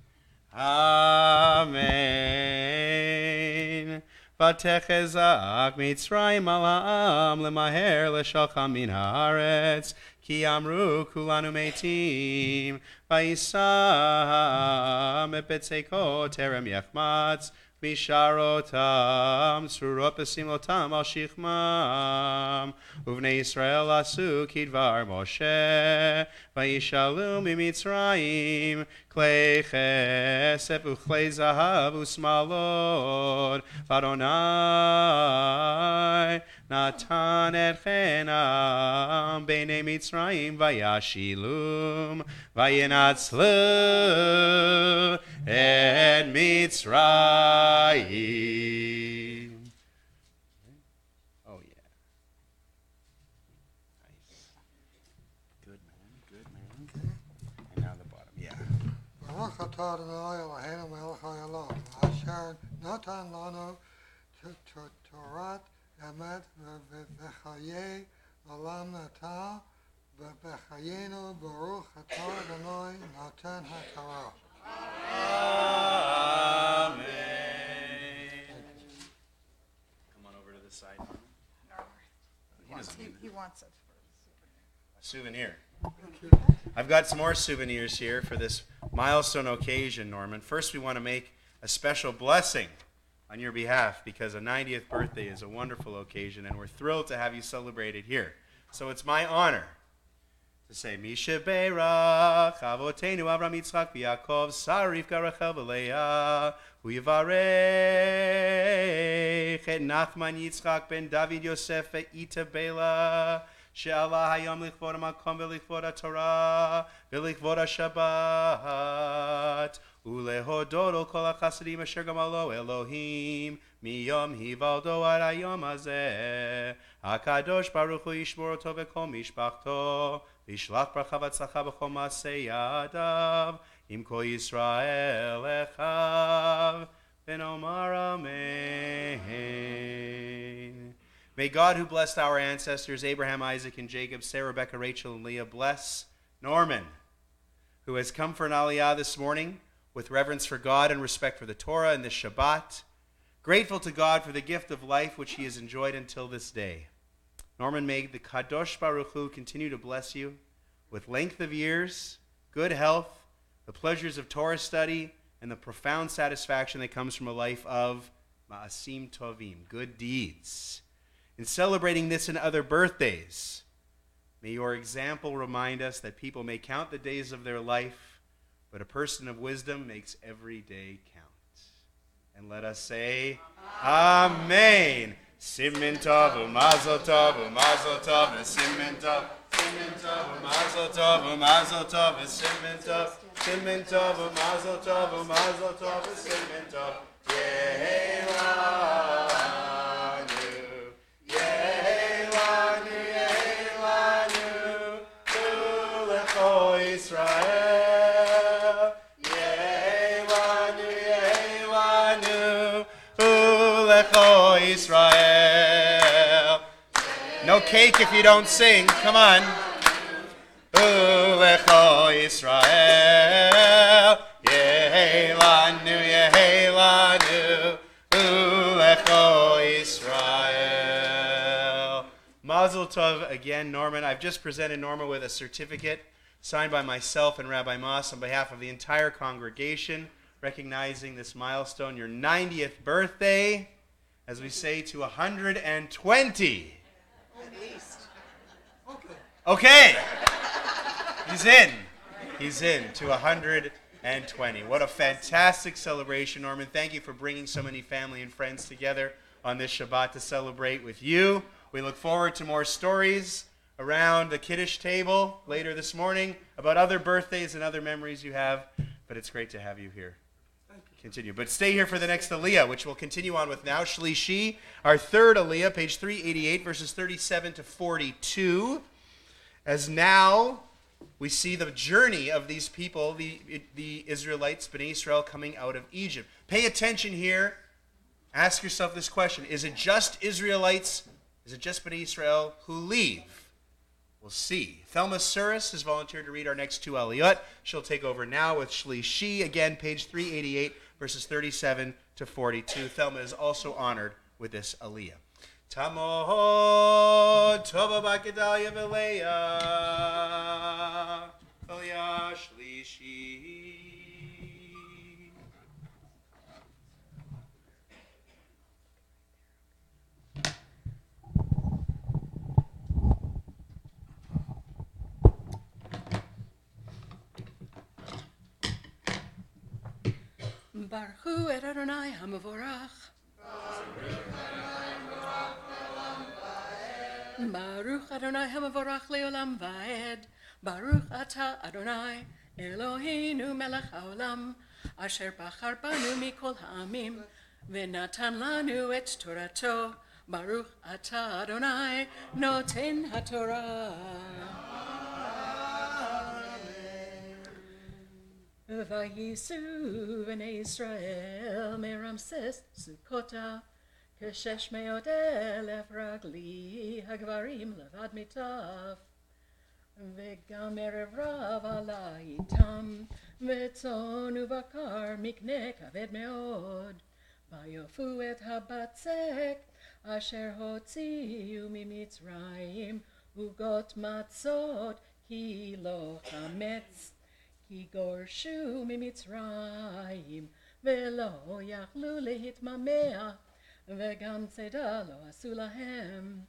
Amen. Vatechezak Mitzrayim al ha'am lemaher leshalcham min haaretz ki amru kulanu meitim vayisam epetzeko terem yechmatz Visharotam, surot besimlotam al shichmam, uvnei Yisrael asu kidvar Moshe, vayishalu mimitzrayim, klei chesef uchlei zahav usmalod, Adonai natan et chenam, beinei Mitzrayim vayashilum, vayinatzlu et Mitzrayim. Oh, yeah. Nice. Good man. And now the bottom. Yeah. Baruch atah Adonai Eloheinu melech haolam, asher natan lanu Torat emet v'chayei olam natah v'chayenu baruch atah Adonai noten haTorah. Amen. Come on over to the side. He wants it. A souvenir. I've got some more souvenirs here for this milestone occasion, Norman. First, we want to make a special blessing on your behalf because a 90th birthday is a wonderful occasion, and we're thrilled to have you celebrate it here. So it's my honor to say, Misha Beirach, Avotenu, Avram, Yitzchak, Yaakov, Sarah, Rivka, Rachel, Leah, Hu Yivarech, Et Nachman, Yitzchak, Ben David, Yosef, Ita Bela, She'Allah Hayom Lichvod HaMakom, V'Lichvod HaTorah, V'Lichvod HaShabbat, Ulehodot Ol Kol HaChasadim Asher Gamalo Elohim, Miyom Hivaldo Ad Hayom Hazeh, HaKadosh Baruch Hu Yishmor Oto V'Kol Mishpachto, Vishlach bracha v'tzlacha b'chol ma'aseh yadav, im kol Yisrael echav, v'nomar amen. May God, who blessed our ancestors, Abraham, Isaac, and Jacob, Sarah, Rebecca, Rachel, and Leah, bless Norman, who has come for an aliyah this morning with reverence for God and respect for the Torah and the Shabbat, grateful to God for the gift of life which he has enjoyed until this day. Norman, may the Kadosh Baruch Hu continue to bless you with length of years, good health, the pleasures of Torah study, and the profound satisfaction that comes from a life of ma'asim tovim, good deeds. In celebrating this and other birthdays, may your example remind us that people may count the days of their life, but a person of wisdom makes every day count. And let us say, Amen. Simin tov, u'mazel tov, u'mazel tov, simin tov, u'mazel tov, u'mazel tov, simin tov, u'mazel tov, u'mazel tov, simin tov. Yehelanu, Yehelanu, Yehelanu, U'lecho Yisrael. Yehelanu, Yehelanu, U'lecho Yisrael. No cake if you don't sing. Come on. U'lecho Yisrael. Yehelanu, Yehelanu. U'lecho Yisrael. Mazel tov again, Norman. I've just presented Norman with a certificate signed by myself and Rabbi Moss on behalf of the entire congregation, recognizing this milestone, your 90th birthday, as we say to 120. At least. Okay. He's in. He's in to 120. What a fantastic celebration, Norman. Thank you for bringing so many family and friends together on this Shabbat to celebrate with you. We look forward to more stories around the Kiddush table later this morning about other birthdays and other memories you have. But it's great to have you here. Continue. But stay here for the next Aliyah, which we'll continue on with now. Shlishi, our third Aliyah, page 388, verses 37 to 42. As now we see the journey of these people, the Israelites, Bnei Israel, coming out of Egypt. Pay attention here. Ask yourself this question. Is it just Israelites, is it just Bnei Israel who leave? We'll see. Thelma Suris has volunteered to read our next two aliyot. She'll take over now with Shlishi, again, page 388, verses 37 to 42. Thelma is also honored with this aliyah. Tamod Tova Bakadalia Veleya Aliyah Shlishi. Baruch hu et Adonai hamavorach. Baruch Adonai hamavorach leolam vaed. Baruch ata Adonai Eloheinu melech haolam asher bachar banu mikol ha'amim v'natan lanu et torato. Baruch ata Adonai noten haTorah. Vayisu bnei Israel meramses Sukkota כשש מאות אלף רגלי הגברים לבד מטף וגם ערב רב עלה איתם וצאן ובקר מקנה כבד מאוד ויופו את הבצק אשר הוציאו ממצרים עוגות מצות כי לא חמץ כי גורשו ממצרים ולא יכלו להתממח וגם צידה לא עשו להם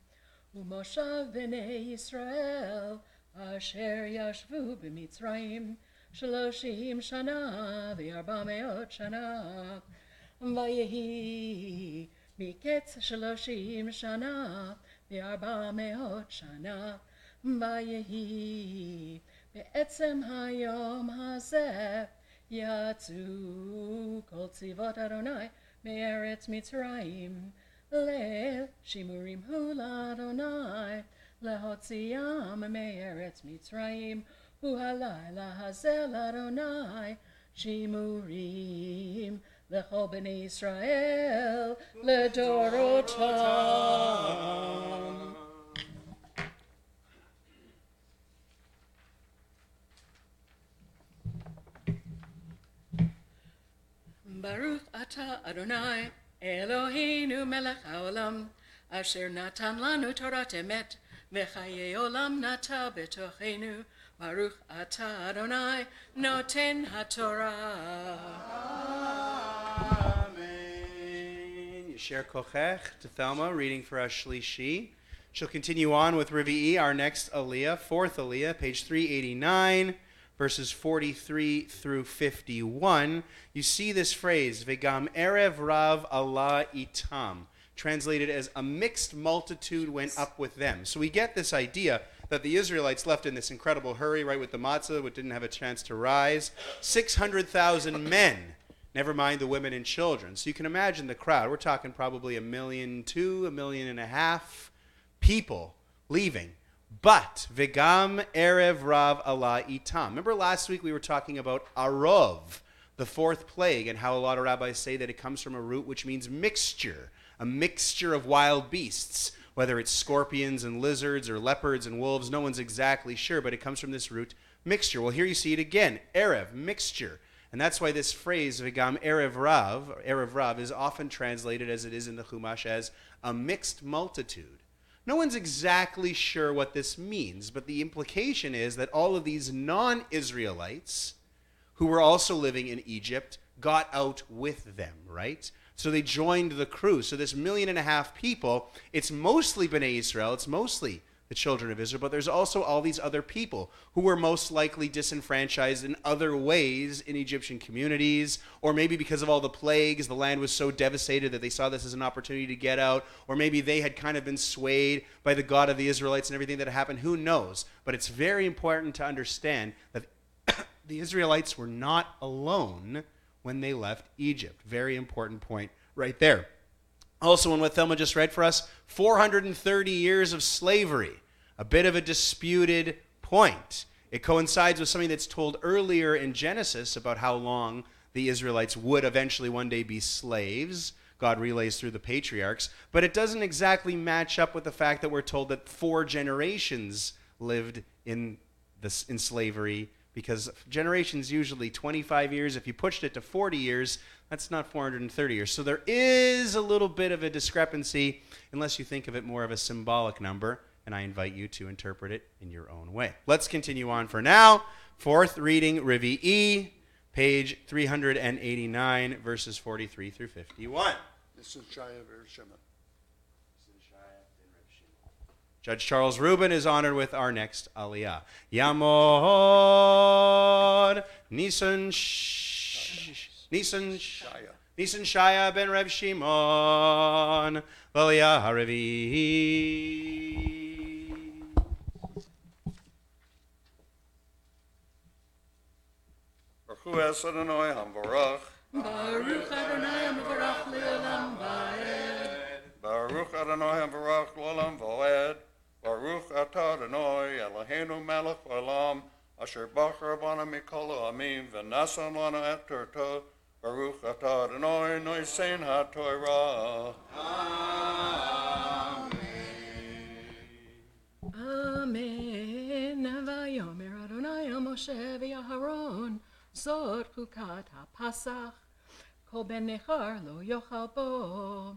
ומושב בני ישראל אשר ישבו במצרים 30 שנה ו400 שנה ויהי מקץ 30 שנה ו400 שנה ויהי בעצם היום הזה יצאו כל צבאות אדוני מארץ מצרים ליל שימורים הוא לאדוני להוציאם מארץ מצרים והלילה הזה לאדוני שימורים לכל בני ישראל לדורותם. Baruch ata Adonai Eloheinu melech haolam asher natan lanu torat emet v'chaye olam nata betochenu Baruch ata Adonai noten haTorah. Amen. Yasher kochech to Thelma, reading for us Shlishi. She'll continue on with Revi'i, our next aliyah, fourth aliyah, page 389. Verses 43 through 51, you see this phrase, Vegam erev rav Allah itam, translated as a mixed multitude went up with them. So we get this idea that the Israelites left in this incredible hurry, right, with the matzah, which didn't have a chance to rise. 600,000 men, never mind the women and children. So you can imagine the crowd. We're talking probably 1.2 million, 1.5 million people leaving. But, Vegam erev rav Allah itam. Remember last week we were talking about arov, the fourth plague, and how a lot of rabbis say that it comes from a root which means mixture, a mixture of wild beasts, whether it's scorpions and lizards or leopards and wolves, no one's exactly sure, but it comes from this root mixture. Well, here you see it again, erev, mixture. And that's why this phrase, Vegam erev rav, is often translated as it is in the Chumash as a mixed multitude. No one's exactly sure what this means, but the implication is that all of these non-Israelites who were also living in Egypt got out with them, right? So they joined the crew. So this 1.5 million people, it's mostly Bnei Israel, it's mostly the children of Israel, but there's also all these other people who were most likely disenfranchised in other ways in Egyptian communities, or maybe because of all the plagues, the land was so devastated that they saw this as an opportunity to get out, or maybe they had kind of been swayed by the God of the Israelites and everything that happened. Who knows? But it's very important to understand that the Israelites were not alone when they left Egypt. Very important point right there. Also, in what Thelma just read for us, 430 years of slavery, a bit of a disputed point. It coincides with something that's told earlier in Genesis about how long the Israelites would eventually one day be slaves. God relays through the patriarchs, but it doesn't exactly match up with the fact that we're told that 4 generations lived in slavery, because generations usually 25 years. If you pushed it to 40 years, that's not 430 years. So there is a little bit of a discrepancy, unless you think of it more of a symbolic number, and I invite you to interpret it in your own way. Let's continue on for now. 4th reading, Revi'i, page 389, verses 43 through 51. This is Shaya Ver Shimon. Judge Charles Rubin is honored with our next aliyah. Yamod Nisan Shaya ben Reb Shimon Aliyah Haravi. Baruch es Adonai Hamvarach. Baruch Adonai Hamvarach le'olam va'ed. Baruch Adonai Hamvarach le'olam va'ed. Baruch atah Adonai Eloheinu melech olam asher bachar bana mikol ha'amim v'nasan lana et torto. Baruch atah Adonai noisen ha'torah. Amen. Vayomer Adonai el Moshe v'Aharon zot chukat ha'pasach kol ben nechar lo yochal bo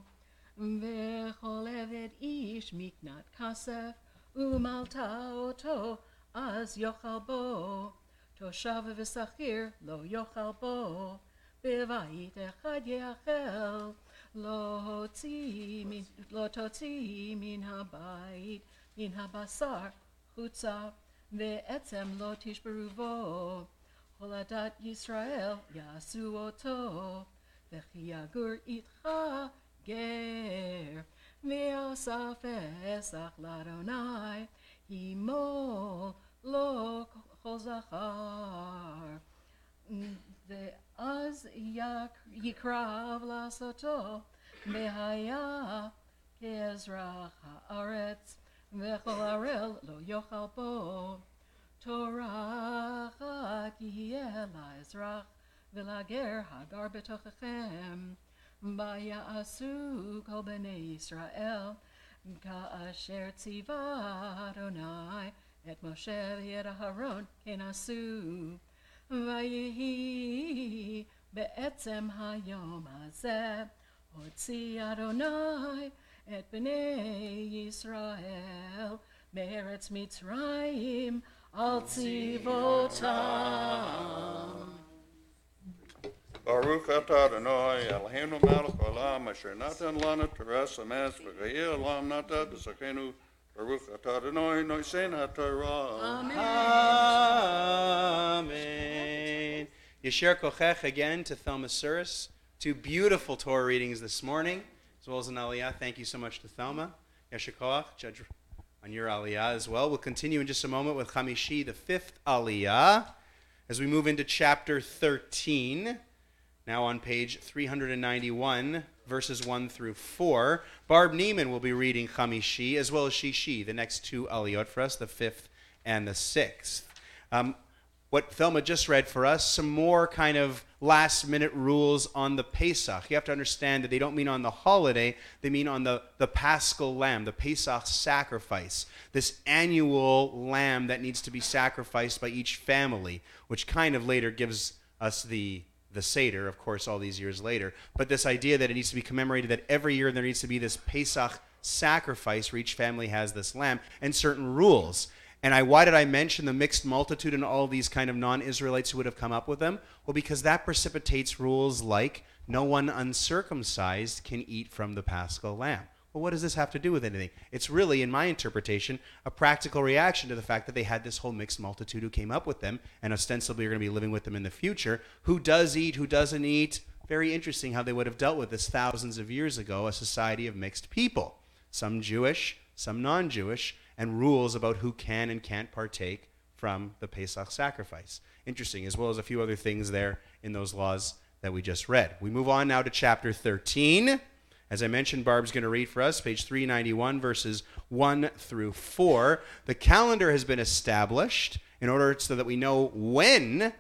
v'chol eved ish miknat kasef umalta oto az yochal bo toshav v'sachir lo yochal bo bevayit echad yachel lo totzi min habayit min habasar chutza ve'etzem lo tishberu vo holadat Yisrael yasu oto vechi yagur itcha ger ve'asaf esach ladonai himol lo kol zachar ve'az yikrav lasoto ve'haya ke'ezrach ha'aretz v'chol arel lo yochal bo Torah yeh la'ezrach v'lager hagar betochechem v'ya'asu kol bnei Yisrael ka'asher tziva Adonai et Moshe v'et Aharon ken asu v'yehi be'etzem hayom hazeh hotzi Adonai et bnei Yisrael me'eretz Mitzrayim al tzivotam. Baruch atah Adonai Eloheinu melech olam asher natan lana teres emes v'chayei olam natan b'sachenu. Baruch atah Adonai noisen ha'torah. Amen. Yasher kochech again to Thelma Suris. 2 beautiful Torah readings this morning, as well as an aliyah. Thank you so much to Thelma. Yasher koach, Judge, on your aliyah as well. We'll continue in just a moment with Chamishi, the 5th aliyah, as we move into chapter 13, now on page 391, verses 1 through 4. Barb Neiman will be reading Chamishi, as well as Shishi, the next 2 aliyot for us, the 5th and the 6th. What Thelma just read for us, some more kind of last-minute rules on the Pesach. You have to understand that they don't mean on the holiday, they mean on the Paschal lamb, the Pesach sacrifice, this annual lamb that needs to be sacrificed by each family, which kind of later gives us the Seder, of course, all these years later. But this idea that it needs to be commemorated, that every year there needs to be this Pesach sacrifice where each family has this lamb, and certain rules. And why did I mention the mixed multitude and all these kind of non-Israelites who would have come up with them? Well, because that precipitates rules like no one uncircumcised can eat from the Paschal lamb. Well, what does this have to do with anything? It's really, in my interpretation, a practical reaction to the fact that they had this whole mixed multitude who came up with them and ostensibly are going to be living with them in the future. Who does eat, who doesn't eat? Very interesting how they would have dealt with this thousands of years ago, a society of mixed people. Some Jewish, some non-Jewish, and rules about who can and can't partake from the Pesach sacrifice. Interesting, as well as a few other things there in those laws that we just read. We move on now to chapter 13. As I mentioned, Barb's going to read for us, page 391, verses 1 through 4. The calendar has been established in order so that we know when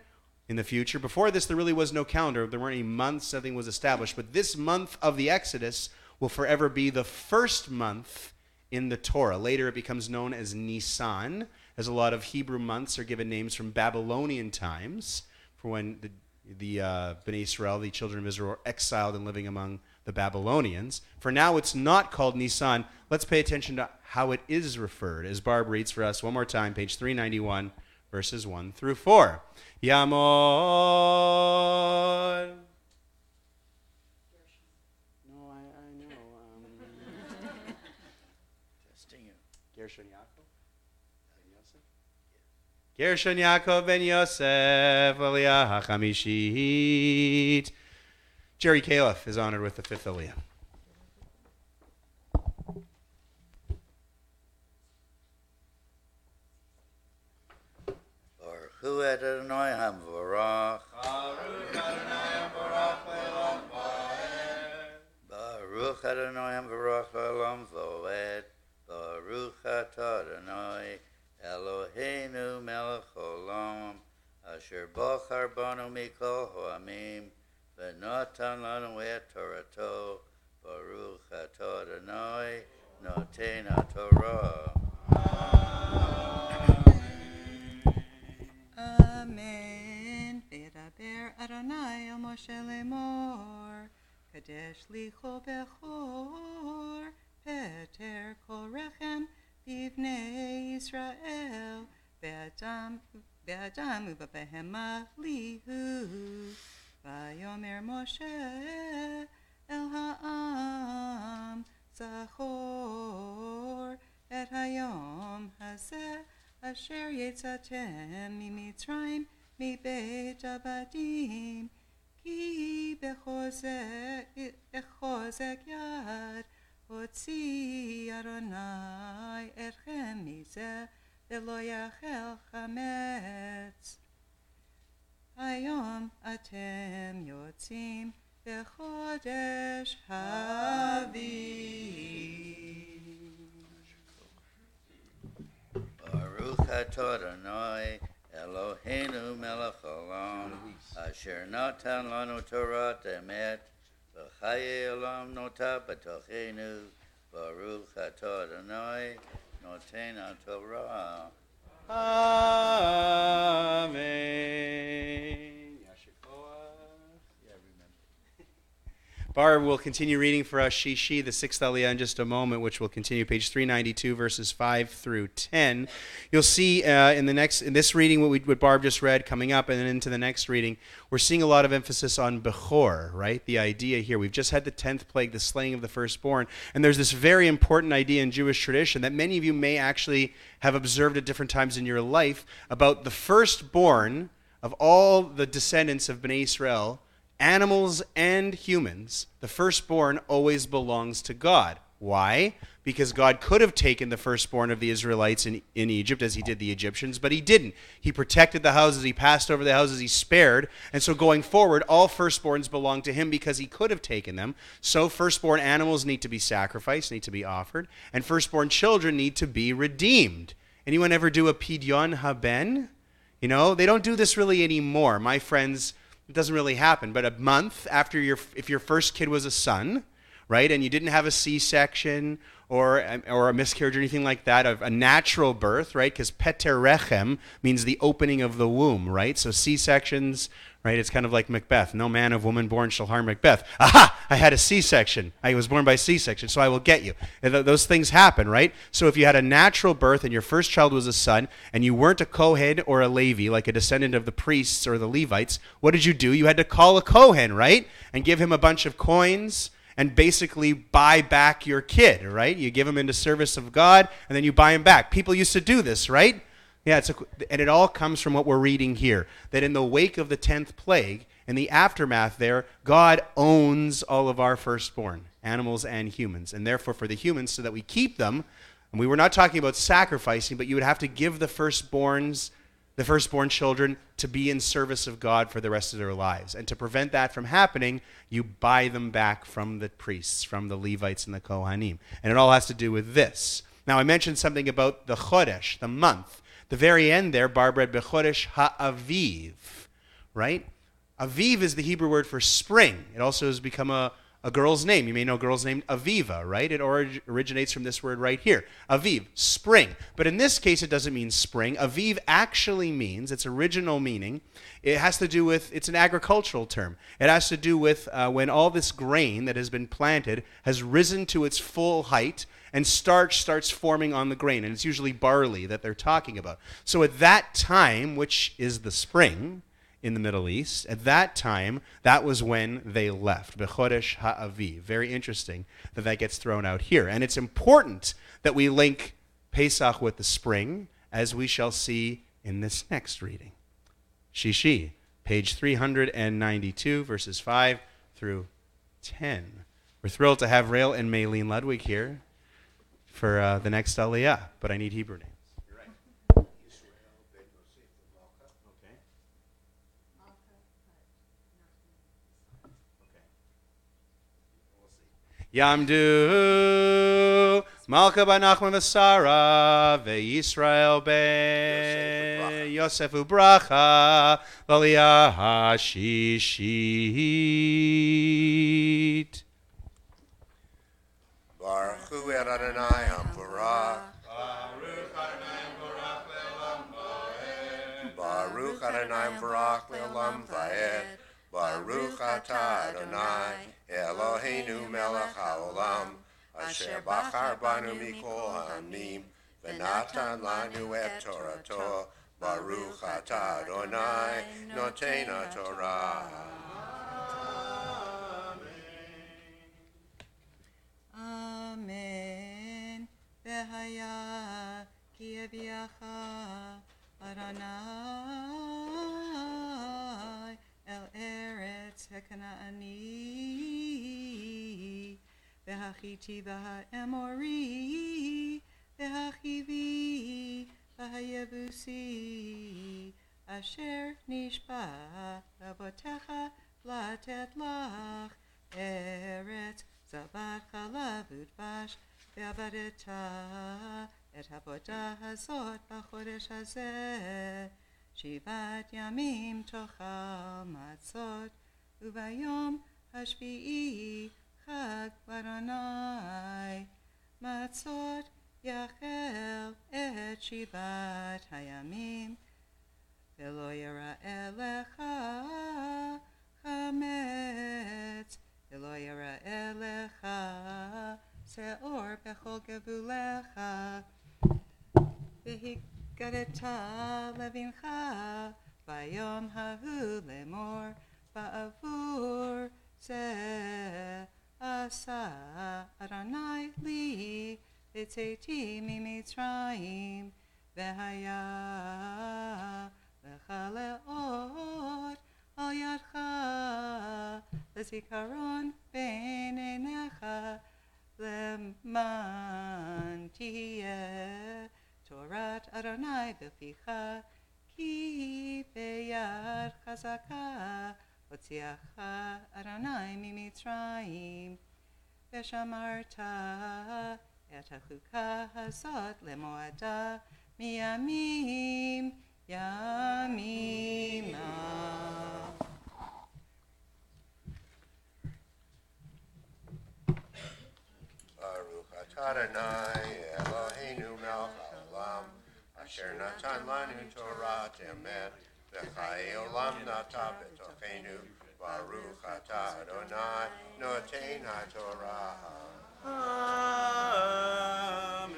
in the future. Before this, there really was no calendar. There weren't any months. Nothing was established. But this month of the Exodus will forever be the first month in the Torah. Later, it becomes known as Nisan, as a lot of Hebrew months are given names from Babylonian times, for when the Bnei Israel, the children of Israel, were exiled and living among the Babylonians. For now, it's not called Nisan. Let's pay attention to how it is referred, as Barb reads for us one more time, page 391, verses 1 through 4. Yamon. No, I know. Testing you. Gershon Yaakov ben Yosef. Gershon Yaakov ben Yosef, Aliyah HaChamishit. Jerry Califf is honored with the fifth Aliyah. Baruch Adonai Hamvarach. Baruch Adonai Hamvarach le'olam va'ed. Baruch Adonai Hamvarach le'olam va'ed. Baruch atah Adonai Eloheinu melech olam asher bochar banu mikol ha'amim v'natan lanu et Torato. Baruch atah Adonai noten haTorah. Amen. V'daber Adonai el Moshe lemor, Kadesh licho bechor, Peter kol rechem b'ivnei Yisrael, V'adam u'b'behema lihu, V'yomer Moshe el ha'am, Zachor et hayom hazeh, Asher yetzatem mimitzrayim mibeit abadim ki bechozek yad hotzi Adonai etchem mizeh velo yachel chametz hayom atem yotzim bechodesh havi. Baruch atah Adonai Eloheinu melech olam asher natan lanu Torah emet v'chaye olam nota b'tochenu. Baruch atah Adonai noten haTorah. Amen. Barb will continue reading for us Shishi, the sixth Aliyah, in just a moment, which will continue page 392, verses 5 through 10. You'll see in this reading what Barb just read, coming up, and then into the next reading, we're seeing a lot of emphasis on Bechor, right? The idea here. We've just had the 10th plague, the slaying of the firstborn, and there's this very important idea in Jewish tradition that many of you may actually have observed at different times in your life about the firstborn of all the descendants of Bnei Israel, animals and humans. The firstborn always belongs to God. Why? Because God could have taken the firstborn of the Israelites in Egypt, as he did the Egyptians, but he didn't. He protected the houses, he passed over the houses, he spared, and so going forward, all firstborns belong to him because he could have taken them. So firstborn animals need to be sacrificed, need to be offered, and firstborn children need to be redeemed. Anyone ever do a pidyon haben? You know, they don't do this really anymore. My friends, it doesn't really happen, but a month after if your first kid was a son, right, and you didn't have a C-section or a miscarriage or anything like that, a natural birth, right, because peter rechem means the opening of the womb, right, so C-sections, right, it's kind of like Macbeth, no man of woman born shall harm Macbeth. Aha, I had a C-section, I was born by C-section, so I will get you. And those things happen, right, so if you had a natural birth and your first child was a son, and you weren't a Kohen or a Levi, like a descendant of the priests or the Levites, what did you do? You had to call a Kohen, right, and give him a bunch of coins and basically buy back your kid, right? You give him into service of God, and then you buy him back. People used to do this, right? Yeah, and it all comes from what we're reading here, that in the wake of the 10th plague, in the aftermath there, God owns all of our firstborn, animals and humans. And therefore, for the humans, so that we keep them, and we were not talking about sacrificing, but you would have to give the firstborn children to be in service of God for the rest of their lives. And to prevent that from happening, you buy them back from the priests, from the Levites and the Kohanim. And it all has to do with this. Now, I mentioned something about the Chodesh, the month. The very end there, Barbara, Bechodesh Ha'aviv, right? Aviv is the Hebrew word for spring. It also has become a girl's name. You may know a girl's name Aviva, right? It originates from this word right here. Aviv, spring. But in this case, it doesn't mean spring. Aviv actually means, its original meaning, it has to do with, it's an agricultural term. It has to do with when all this grain that has been planted has risen to its full height, and starch starts forming on the grain, and it's usually barley that they're talking about. So at that time, which is the spring in the Middle East, at that time, that was when they left. Bechodesh Ha'aviv. Very interesting that gets thrown out here. And it's important that we link Pesach with the spring, as we shall see in this next reading. Shishi, page 392, verses 5 through 10. We're thrilled to have Rael and Maylene Ludwig here for the next Aliyah, but I need Hebrew names. You're right. Okay. Yamdu Malka Banachman Vasara Ve'Yisrael Be Yosef Ubracha L'Aliyah HaShishit. Baruch Hu Adonai Hamvorach. Baruch Adonai Hamvorach Le'olam Va'ed. Baruch Atah Adonai Eloheinu Melech HaOlam Asher Bachar Banu Mikol Ha'amim V'natan Lanu Et Torato. Baruch Atah Adonai Noten HaTorah. Amen. Behaya ki aviacha Adonai el eretz hekanaani behachiti bahaemori behachivi bahayebusi asher nishba lavotecha latet lach eretz Zabat chalav udvash ve'avadeta et havodah hazot b'chodesh hazeh shivat yamim tochal matzot ubayom hashvi'i chag l'Adonai matzot yachel et shivat hayamim ve'lo yara elecha chametz Elo yara elecha seor bechol gevulecha v'higadeta levincha bayom hahu lemor ba'avur ze asa Adonai li etzeti mimitzrayim v'haya lecha leot al yadcha Lezikaron b'neinecha leman tiyeh Torat Adonai b'ficha ki beyad chazaka hotziacha Adonai mimitzrayim v'shamarta et hachuka hazot lemoada miyamim yamima. Adonai Eloheinu melech haolam asher natan lanu Torah emet v'chayei olam nata b'tochenu Baruch atah Adonai noten haTorah. Amen.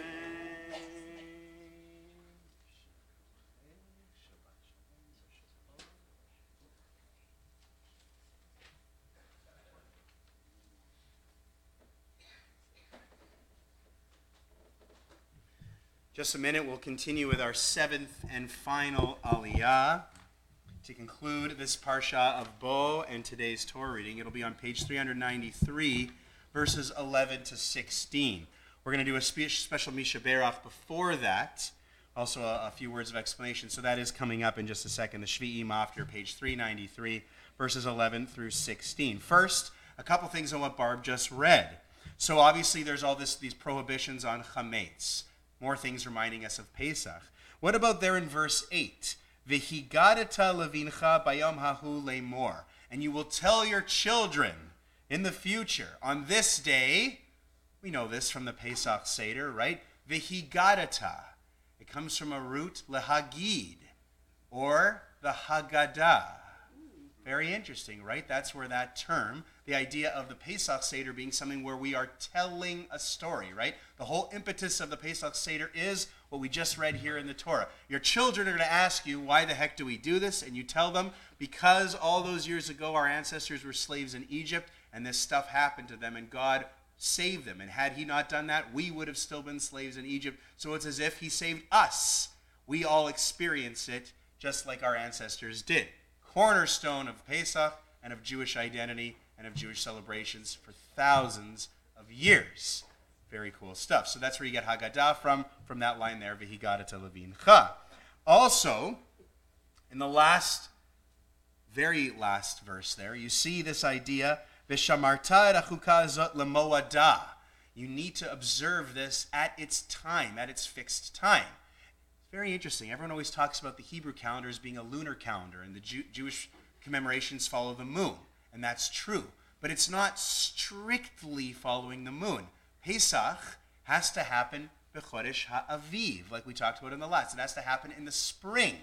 Just a minute, we'll continue with our seventh and final aliyah to conclude this parsha of Bo and today's Torah reading. It'll be on page 393, verses 11 to 16. We're going to do a special Misha Berach before that, also a few words of explanation. So that is coming up in just a second. The Shvi'im after page 393, verses 11 through 16. First, a couple things on what Barb just read. So obviously there's all these prohibitions on chametz. More things reminding us of Pesach. What about there in verse 8? V'higadata levincha bayom hahu lemor. And you will tell your children in the future, on this day, we know this from the Pesach Seder, right? V'higadata. It comes from a root lehagid, or the Haggadah. Very interesting, right? That's where that term, the idea of the Pesach Seder being something where we are telling a story, right? The whole impetus of the Pesach Seder is what we just read here in the Torah. Your children are going to ask you, why the heck do we do this? And you tell them, because all those years ago our ancestors were slaves in Egypt, and this stuff happened to them, and God saved them. And had he not done that, we would have still been slaves in Egypt. So it's as if he saved us. We all experience it just like our ancestors did. Cornerstone of Pesach and of Jewish identity and of Jewish celebrations for thousands of years. Very cool stuff. So that's where you get Haggadah from that line there, V'higadata levincha. Also, in the very last verse there, you see this idea, V'shamarta et hachukah zot lemoadah. You need to observe this at its time, at its fixed time. Very interesting. Everyone always talks about the Hebrew calendar as being a lunar calendar, and the Jewish commemorations follow the moon, and that's true. But it's not strictly following the moon. Pesach has to happen b'chodesh ha'aviv, like we talked about in the last. It has to happen in the spring.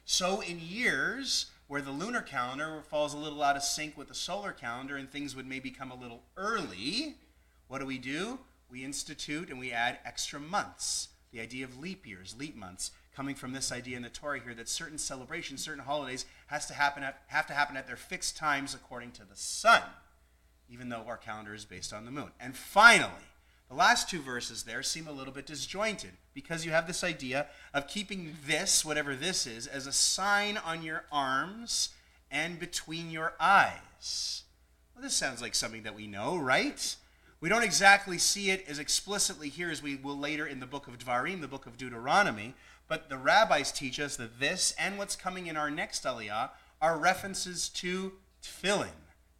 So in years where the lunar calendar falls a little out of sync with the solar calendar and things would maybe come a little early, what do? We institute and we add extra months. The idea of leap years, leap months, coming from this idea in the Torah here that certain celebrations, certain holidays have to happen at their fixed times according to the sun, even though our calendar is based on the moon. And finally, the last two verses there seem a little bit disjointed because you have this idea of keeping this, whatever this is, as a sign on your arms and between your eyes. Well, this sounds like something that we know, right? We don't exactly see it as explicitly here as we will later in the book of Dvarim, the book of Deuteronomy, but the rabbis teach us that this and what's coming in our next aliyah are references to tefillin,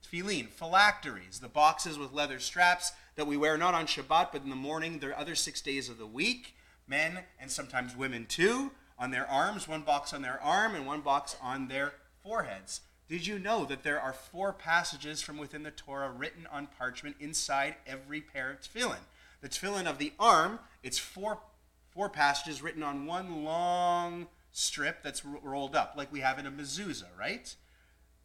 phylacteries, the boxes with leather straps that we wear not on Shabbat, but in the morning, the other 6 days of the week, men and sometimes women too, on their arms, one box on their arm and one box on their foreheads. Did you know that there are 4 passages from within the Torah written on parchment inside every pair of tefillin? The tefillin of the arm, it's four passages written on one long strip that's rolled up, like we have in a mezuzah, right?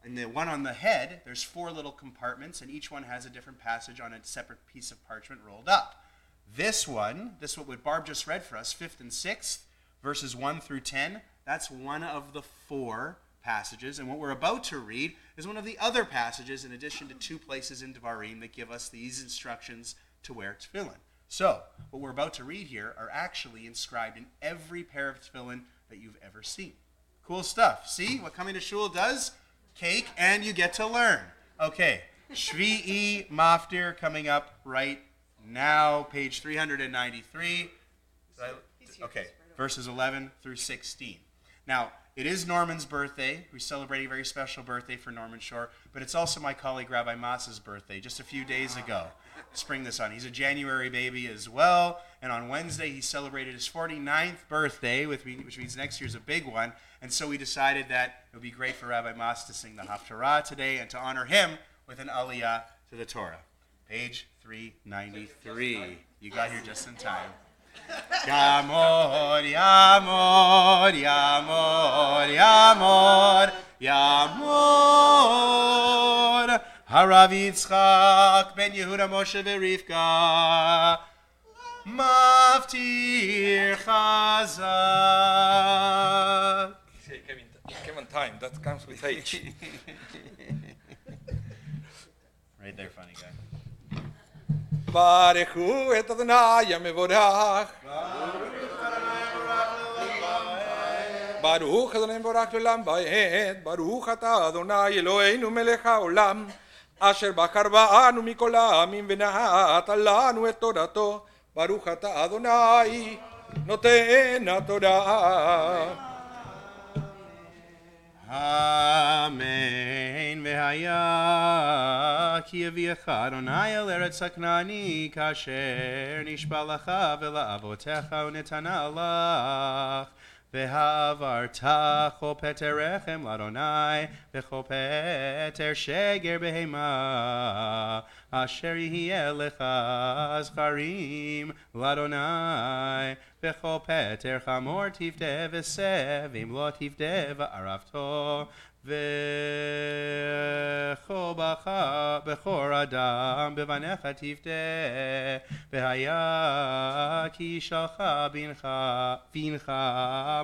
And the one on the head, there's 4 little compartments, and each one has a different passage on a separate piece of parchment rolled up. This one, what Barb just read for us, 5th and 6th, verses 1 through 10, that's one of the 4 passages, and what we're about to read is one of the other passages in addition to 2 places in Dvarim that give us these instructions to wear tefillin. So, what we're about to read here are actually inscribed in every pair of tefillin that you've ever seen. Cool stuff. See what coming to shul does? Cake, and you get to learn. Okay, Shvi'i Maftir coming up right now, page 393. Okay, verses 11 through 16. Now, it is Norman's birthday. We celebrate a very special birthday for Norman Shore, but it's also my colleague Rabbi Maas's birthday just a few days ago. Spring this on. He's a January baby as well, and on Wednesday he celebrated his 49th birthday, which means next year's a big one, and so we decided that it would be great for Rabbi Maas to sing the Haftarah today and to honor him with an aliyah to the Torah. Page 393. You got here just in time. Yamor, Yamor, Yamor, Yamor, Yamor. Harav Yitzchak ben Yehuda Moshe v'Rivka Maftir Chazak. Came on time. That comes with age. Right there, funny guy. Baruchu et Adonai Mevorach. Baruch Adonai ברוך אדוני מבורך לעולם ועד, ברוך אתה אדוני אלוהינו מלך העולם, אשר בחר בנו מכל העמים ונתן לנו את תורתו, ברוך אתה אדוני נותן התורה. אמן. והיה כי יביאך אדוני אל ארץ הכנעני כאשר נשבע לך ולאבותיך ונתנה לך, ועברת כל פטר רחם לאדוני וכל פטר שגר בהמה, אשר יהיה לך זכרים לאדוני, וכל פטר חמור תפדה וסב, אם לא תפדה וערבתו, וכל בכור אדם בבניך תפדה. והיה כי ישלח בנך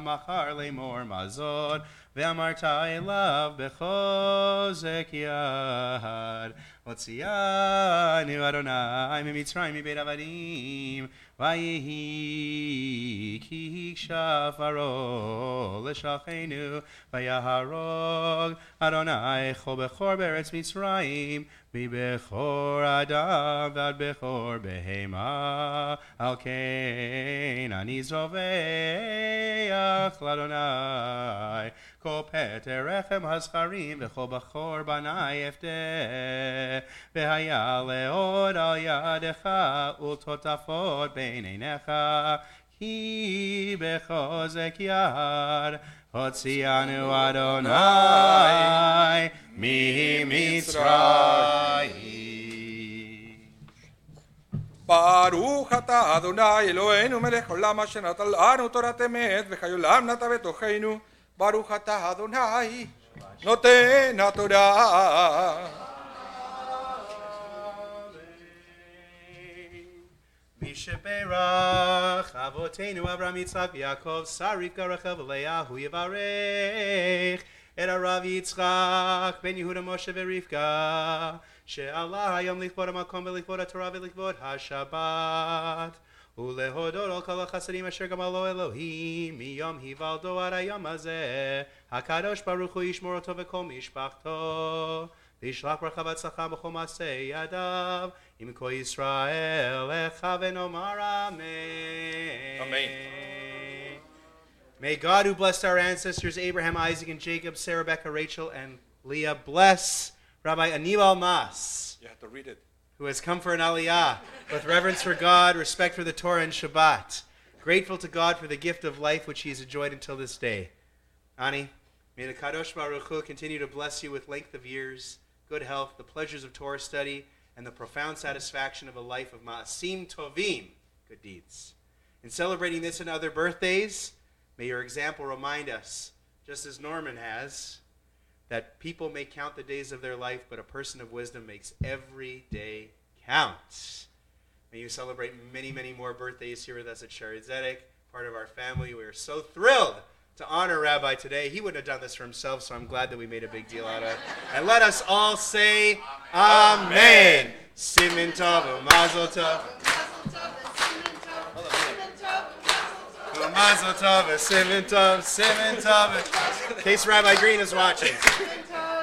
מחר לאמור מזון, ואמרת אליו בחוזק יד, הוציאנו אדוני ממצרים מבית עבדים, ויהי כי הקשב פרעה לשלחנו, ויהרוג אדוני כל בכור בארץ מצרים, מבכור אדם ועד בכור בהמה. על כן אני זובח לאדוני כל פטר רחם הזכרים וכל בכור בני אפדה. והיה לעוד על ידך ולטוטפות בין עיניך, כי בחוזק יד הוציאנו אדוני ממצרים. ברוך אתה אדוני אלוהינו מלך עולם, אשר נתן לנו תורת אמת וחיי עולם נטע בתוכנו, ברוך אתה אדוני נותן התורה. מי שברך אבותינו אברהם יצחק ויעקב שרה רבקה רחל ולאה, הוא יברך את הרב יצחק בן יהודה משה ורבקה, שעלה היום לכבוד המקום ולכבוד התורה ולכבוד השבת, ולהודות על כל החסדים אשר גמלו אלוהים מיום היוולדו עד היום הזה. הקדוש ברוך הוא ישמור אותו וכל משפחתו, וישלח ברכה והצלחה בכל מעשה ידיו, עם כל ישראל לך ונאמר amen. Amen. May God, who blessed our ancestors Abraham, Isaac, and Jacob, Sarah, Rebecca, Rachel, and Leah, bless Rabbi Aniel Almas, You have to read it. who has come for an aliyah with reverence for God, respect for the Torah and Shabbat, grateful to God for the gift of life which he has enjoyed until this day. Ani, may the Kadosh Baruch Hu continue to bless you with length of years, good health, the pleasures of Torah study, and the profound satisfaction of a life of ma'asim tovim, good deeds. In celebrating this and other birthdays, may your example remind us, just as Norman has, that people may count the days of their life, but a person of wisdom makes every day count. May you celebrate many, many more birthdays here with us at Shaare Zedek, part of our family. We are so thrilled to honor Rabbi today. He wouldn't have done this for himself, so I'm glad that we made a big deal out of it. And let us all say, Amen. Simin tov, mazel tov. Mazel tov, simin tov, simin tov. In case Rabbi Green is watching.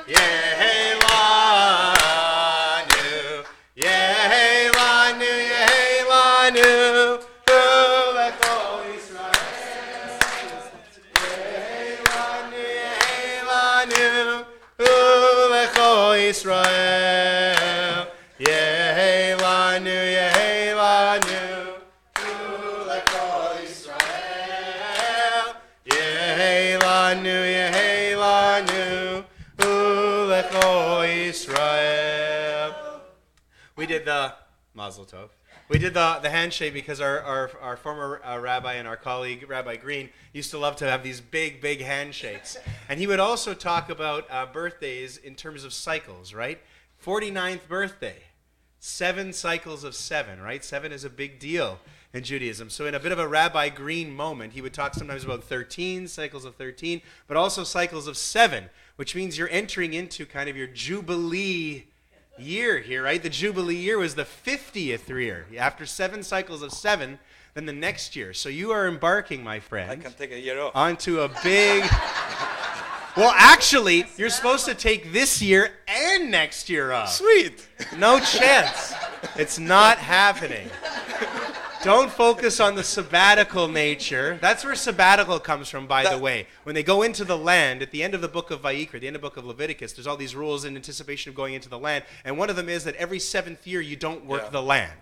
Yehelanu, Yehelanu, Yehelanu. Israel, Yehelanu, Yehelanu, Ulecho Israel, Yehelanu, Yehelanu, Ulecho Israel. We did the Mazel Tov. We did the handshake because our former rabbi and our colleague, Rabbi Green, used to love to have these big, big handshakes. And he would also talk about birthdays in terms of cycles, right? 49th birthday, 7 cycles of 7, right? 7 is a big deal in Judaism. So in a bit of a Rabbi Green moment, he would talk sometimes about 13, cycles of 13, but also cycles of 7, which means you're entering into kind of your Jubilee year here, right? The Jubilee year was the 50th year. After 7 cycles of 7, then the next year. So you are embarking, my friend, I can take a year off. onto a big... Well, actually, you're supposed to take this year and next year off. Sweet. No chance. It's not happening. Don't focus on the sabbatical nature. That's where sabbatical comes from, by the way. When they go into the land, at the end of the book of Vayikra, the end of the book of Leviticus, there's all these rules in anticipation of going into the land. And one of them is that every 7th year, you don't work the land.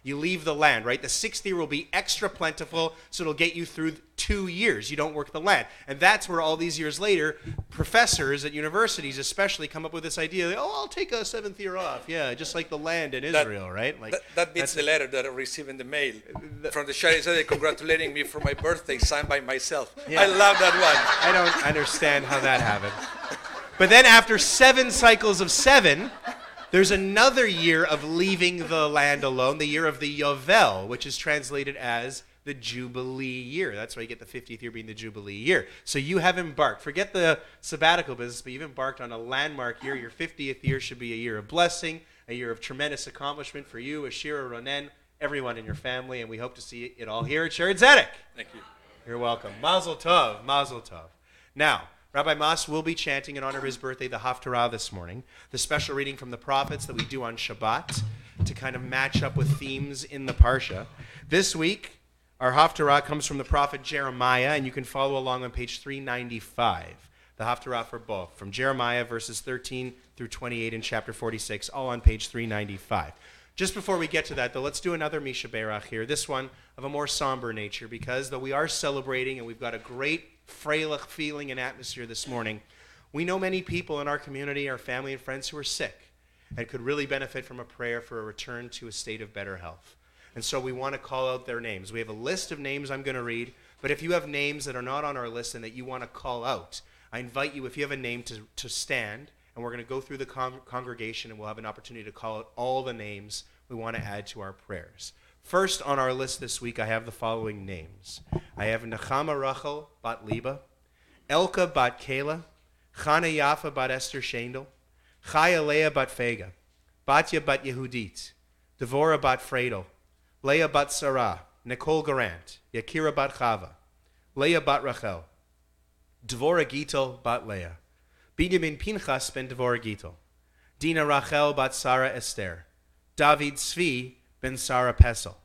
You leave the land, right? The 6th year will be extra plentiful, so it'll get you through 2 years. You don't work the land. And that's where all these years later, professors at universities especially come up with this idea, I'll take a 7th year off. Yeah, just like the land in Israel, right? Like that beats the letter that I received in the mail from the Shari Zedek congratulating me for my birthday, signed by myself. Yeah. I love that one. I don't understand how that happened. But then after 7 cycles of 7... there's another year of leaving the land alone, the year of the Yovel, which is translated as the Jubilee year. That's why you get the 50th year being the Jubilee year. So you have embarked. Forget the sabbatical business, but you've embarked on a landmark year. Your 50th year should be a year of blessing, a year of tremendous accomplishment for you, Ashira, Ronen, everyone in your family, and we hope to see it all here at Shabbat Zedek. Thank you. You're welcome. Mazel tov, mazel tov. Now, Rabbi Mas will be chanting in honor of his birthday the Haftarah this morning, the special reading from the prophets that we do on Shabbat to kind of match up with themes in the Parsha. This week, our Haftarah comes from the prophet Jeremiah, and you can follow along on page 395, the Haftarah for both, from Jeremiah verses 13 through 28 in chapter 46, all on page 395. Just before we get to that, though, let's do another Misha Berach here, this one of a more somber nature, because though we are celebrating and we've got a great Freilich feeling and atmosphere this morning, we know many people in our community, our family and friends who are sick and could really benefit from a prayer for a return to a state of better health. And so we want to call out their names. We have a list of names I'm going to read, but if you have names that are not on our list and that you want to call out, I invite you, if you have a name, to stand, and we're going to go through the congregation and we'll have an opportunity to call out all the names we want to add to our prayers. First on our list this week, I have the following names. I have Nechama Rachel bat Liba, Elka bat Kela, Chana Yafa bat Esther Shendel, Chaya Leah bat Fega, Batya bat Yehudit, Devora bat Fredo, Leah bat Sarah, Nicole Garant, Yakira bat Chava, Leah bat Rachel, Devora Gitel bat Leah, Binyamin Pinchas ben Devora Gitel, Dina Rachel bat Sarah Esther, David Tzvi ben Sarah Pesel,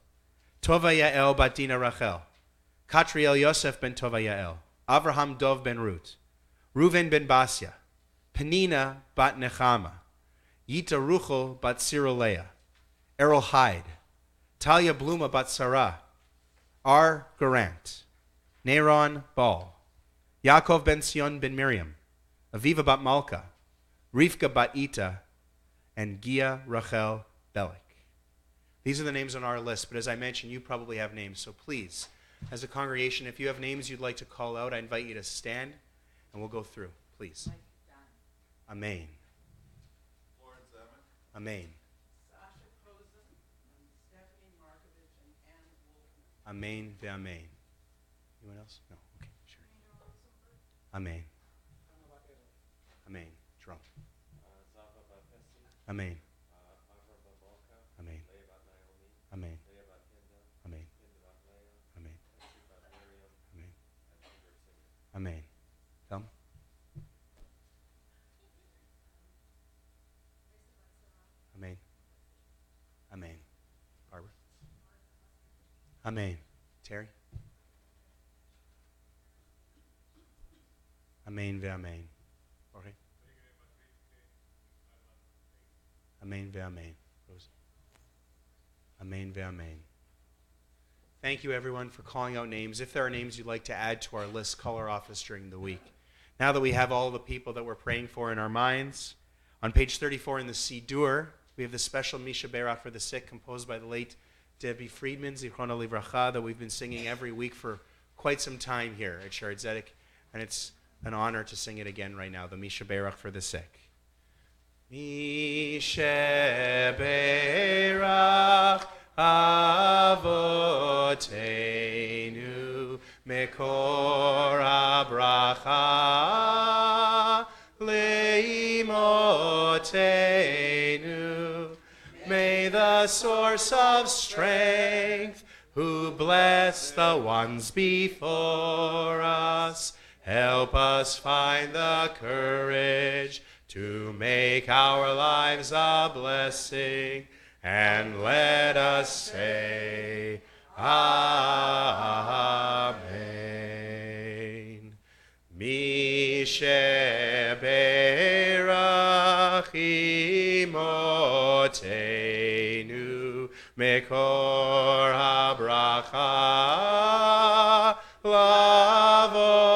Tova Yael bat Dina Rachel, Katriel Yosef ben Tova Yael, Avraham Dov ben Ruth, Reuven ben Basya, Penina bat Nechama, Yita Ruchel bat Sirolea, Errol Hyde, Talia Bluma bat Sarah, R. Garant, Neron Ball, Yaakov ben Sion ben Miriam, Aviva bat Malka, Rivka bat Ita, and Gia Rachel Belik. These are the names on our list, but as I mentioned, you probably have names. So please, as a congregation, if you have names you'd like to call out, I invite you to stand, and we'll go through. Please. Amen. Amen. Amen ve'amen. Anyone else? No. Okay, sure. Amen. Amen. Jerome. Amen. Amen. Amen. Amen. Amen. Amen. Amen. Come. Amen. Amen. Barbara. Amen. Terry. Amen ve'amen. Jorge. Amen ve'amen. Rosie. Amen ve'amen. Thank you, everyone, for calling out names. If there are names you'd like to add to our list, call our office during the week. Now that we have all the people that we're praying for in our minds, on page 34 in the Sidur, we have the special Misha Berach for the sick, composed by the late Debbie Friedman, Zichrona Livracha, that we've been singing every week for quite some time here at Shabbat Zedek, and it's an honor to sing it again right now, the Misha Berach for the sick. Misha Berach Avotenu Mekor HaBracha Leimotenu. May the source of strength who bless the ones before us. Help us find the courage to make our lives a blessing, and let us say, Amen. Mi sheberach imotenu mekor habracha lavotenu.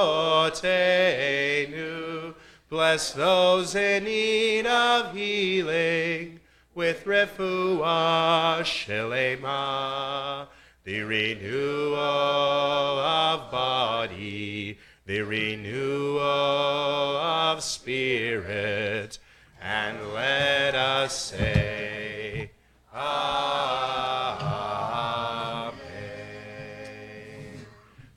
Bless those in need of healing with refuah shelema, the renewal of body, the renewal of spirit, and let us say, Amen.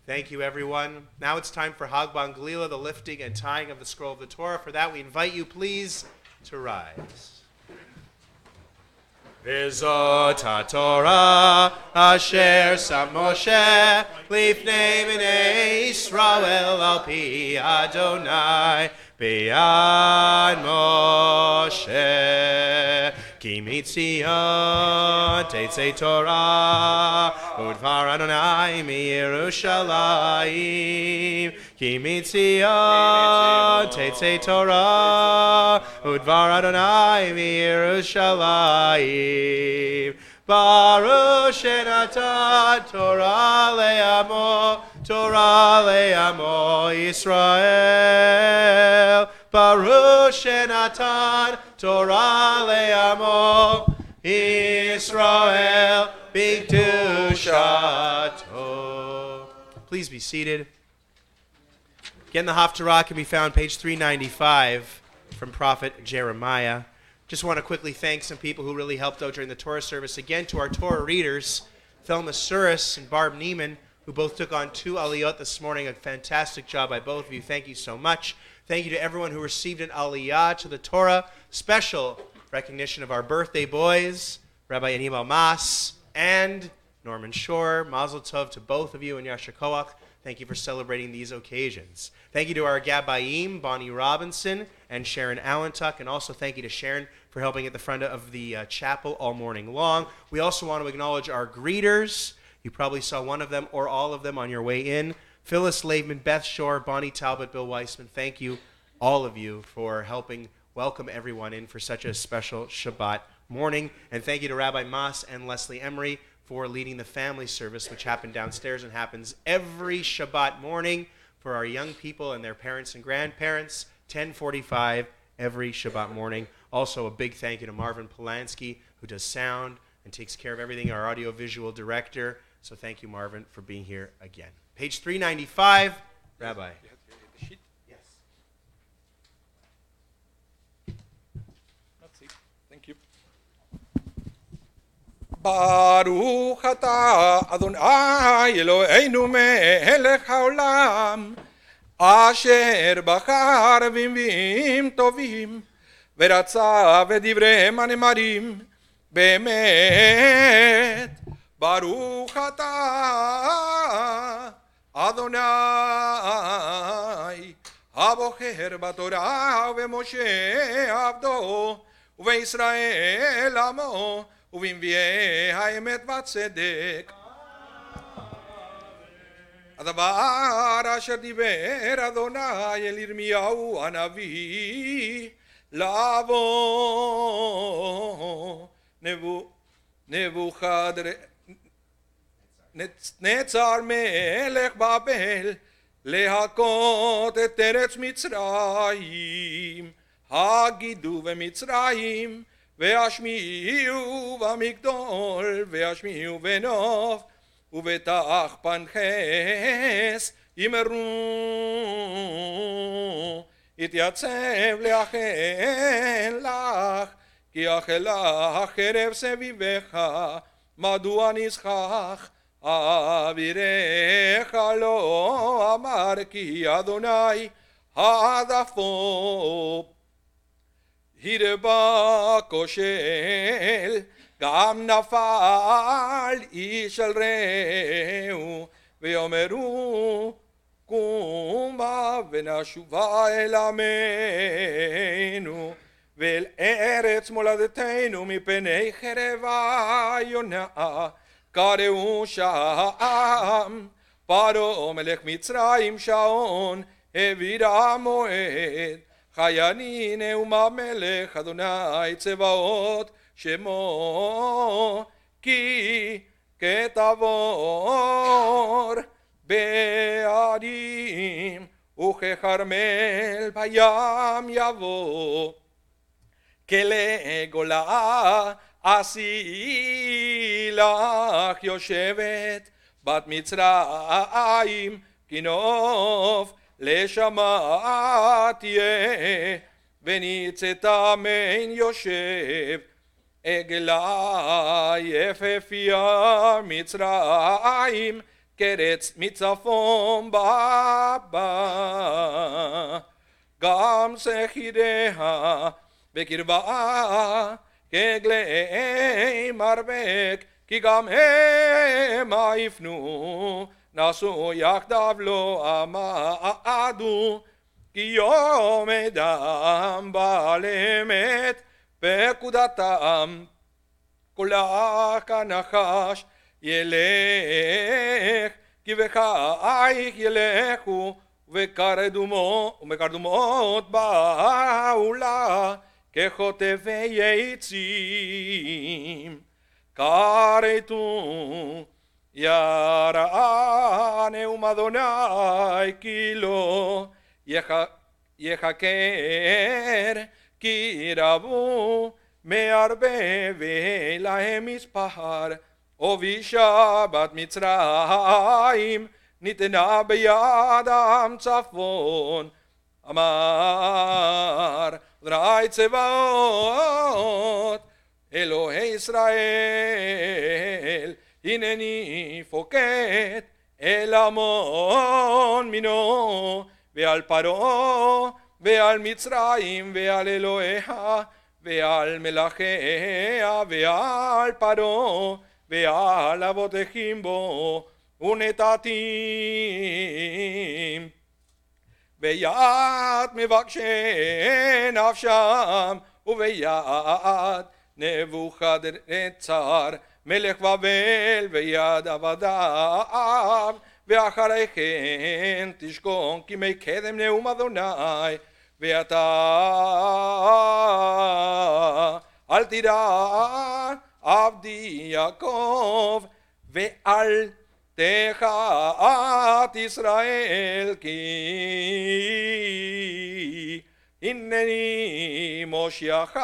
Thank you, everyone. Now it's time for Hagban Galila, the lifting and tying of the scroll of the Torah. For that, we invite you, please, to rise. V'zot HaTorah asher sam Moshe lifnei bnei Yisrael al pi Adonai b'yad Moshe ki mitzion tetzei Torah udvar Adonai miYerushalayim ki mitzion tetzei Torah udvar Adonai miYerushalayim. Baruch shenatan Torah le'amo Yisrael. Baruch shenatan Torah le'amo Yisrael b'kedushato. Please be seated. Again, the Haftarah can be found page 395 from Prophet Jeremiah. Just want to quickly thank some people who really helped out during the Torah service. Again, to our Torah readers, Thelma Suris and Barb Neiman, who both took on 2 aliyot this morning. A fantastic job by both of you. Thank you so much. Thank you to everyone who received an aliyah to the Torah. Special recognition of our birthday boys, Rabbi Yanim Almas and Norman Shore. Mazel tov to both of you and Yasher Koach. Thank you for celebrating these occasions. Thank you to our Gabbayim, Bonnie Robinson and Sharon Allentuck, and also thank you to Sharon for helping at the front of the chapel all morning long. We also want to acknowledge our greeters. You probably saw one of them or all of them on your way in. Phyllis Laveman, Beth Shore, Bonnie Talbot, Bill Weissman. Thank you, all of you, for helping welcome everyone in for such a special Shabbat morning. And thank you to Rabbi Mas and Leslie Emery for leading the family service, which happened downstairs and happens every Shabbat morning for our young people and their parents and grandparents, 10:45 every Shabbat morning. Also, a big thank you to Marvin Polanski, who does sound and takes care of everything, our audiovisual director. So thank you, Marvin, for being here again. Page 395, Rabbi. The sheet? Yes. That's it. Thank you. Baruch atah Adonai Eloheinu melech haolam asher bachar v'imvim tovim ורצה ודבריהם הנאמרים באמת. ברוך אתה אדוני הבוחר בתורה ובמשה עבדו ובישראל עמו ובנביאי האמת והצדק. הדבר אשר דיבר אדוני אל ירמיהו הנביא לבוא נבוכדנצר מלך בבל להכות את ארץ מצרים. הגידו במצרים והשמיעו במגדול והשמיעו בנוף ובתח פנחס ימרו. התייצב לאחל לך כי אכלה חרב סביבך, מדוע נשכח אבירך לא אמר כי אדוני העדפו. הרבה כושל, גם נפל איש על רעהו, ויאמרו קומה ונשובה אל עמנו, ואל ארץ מולדתנו מפני חרב איונה, קראו שם פרעה מלך מצרים שעון, העביר המועד, חייני נאומה מלך אדוני צבאות שמו, כי כתבור בערים וככרמל בים יבוא, כלגולה עשי לך יושבת בת מצרים, כנוף לשמה תהיה, וניצת מן יושב, עגלה יפהפייה מצרים, קרץ מצפון בא, גם שחיריה בקרבה כגלי מרבק, כי גם המה יפנו, נשאו יחדיו לא עמדו, כי יום אדם בעל אמת פקודתם, כולה כנחש ילך, כי בחייך ילכו, ובקרדומות בעולה, כחוטבי עצים. כרתו יראה נאום אדוני, כי לא יחקר, כי רבו מערבב להם מספר, ובשבת מצרים ניתנה בידם צפון. אמר אדוני צבאות אלוהי ישראל, הנני פוקד אל עמון מינו, ועל פרעה ועל מצרים ועל אלוהיה ועל מלכיה ועל פרעה ועל אבותיכם בו, ונתתי ביד מבקשי נפשם, וביד נבוכדנצר מלך בבל ויד עבדיו, ואחרי כן תשכון כימי קדם נאום אדוני, ואתה אל תדע עבדי יעקב, ואל תחת ישראל, כי הנני מושיעך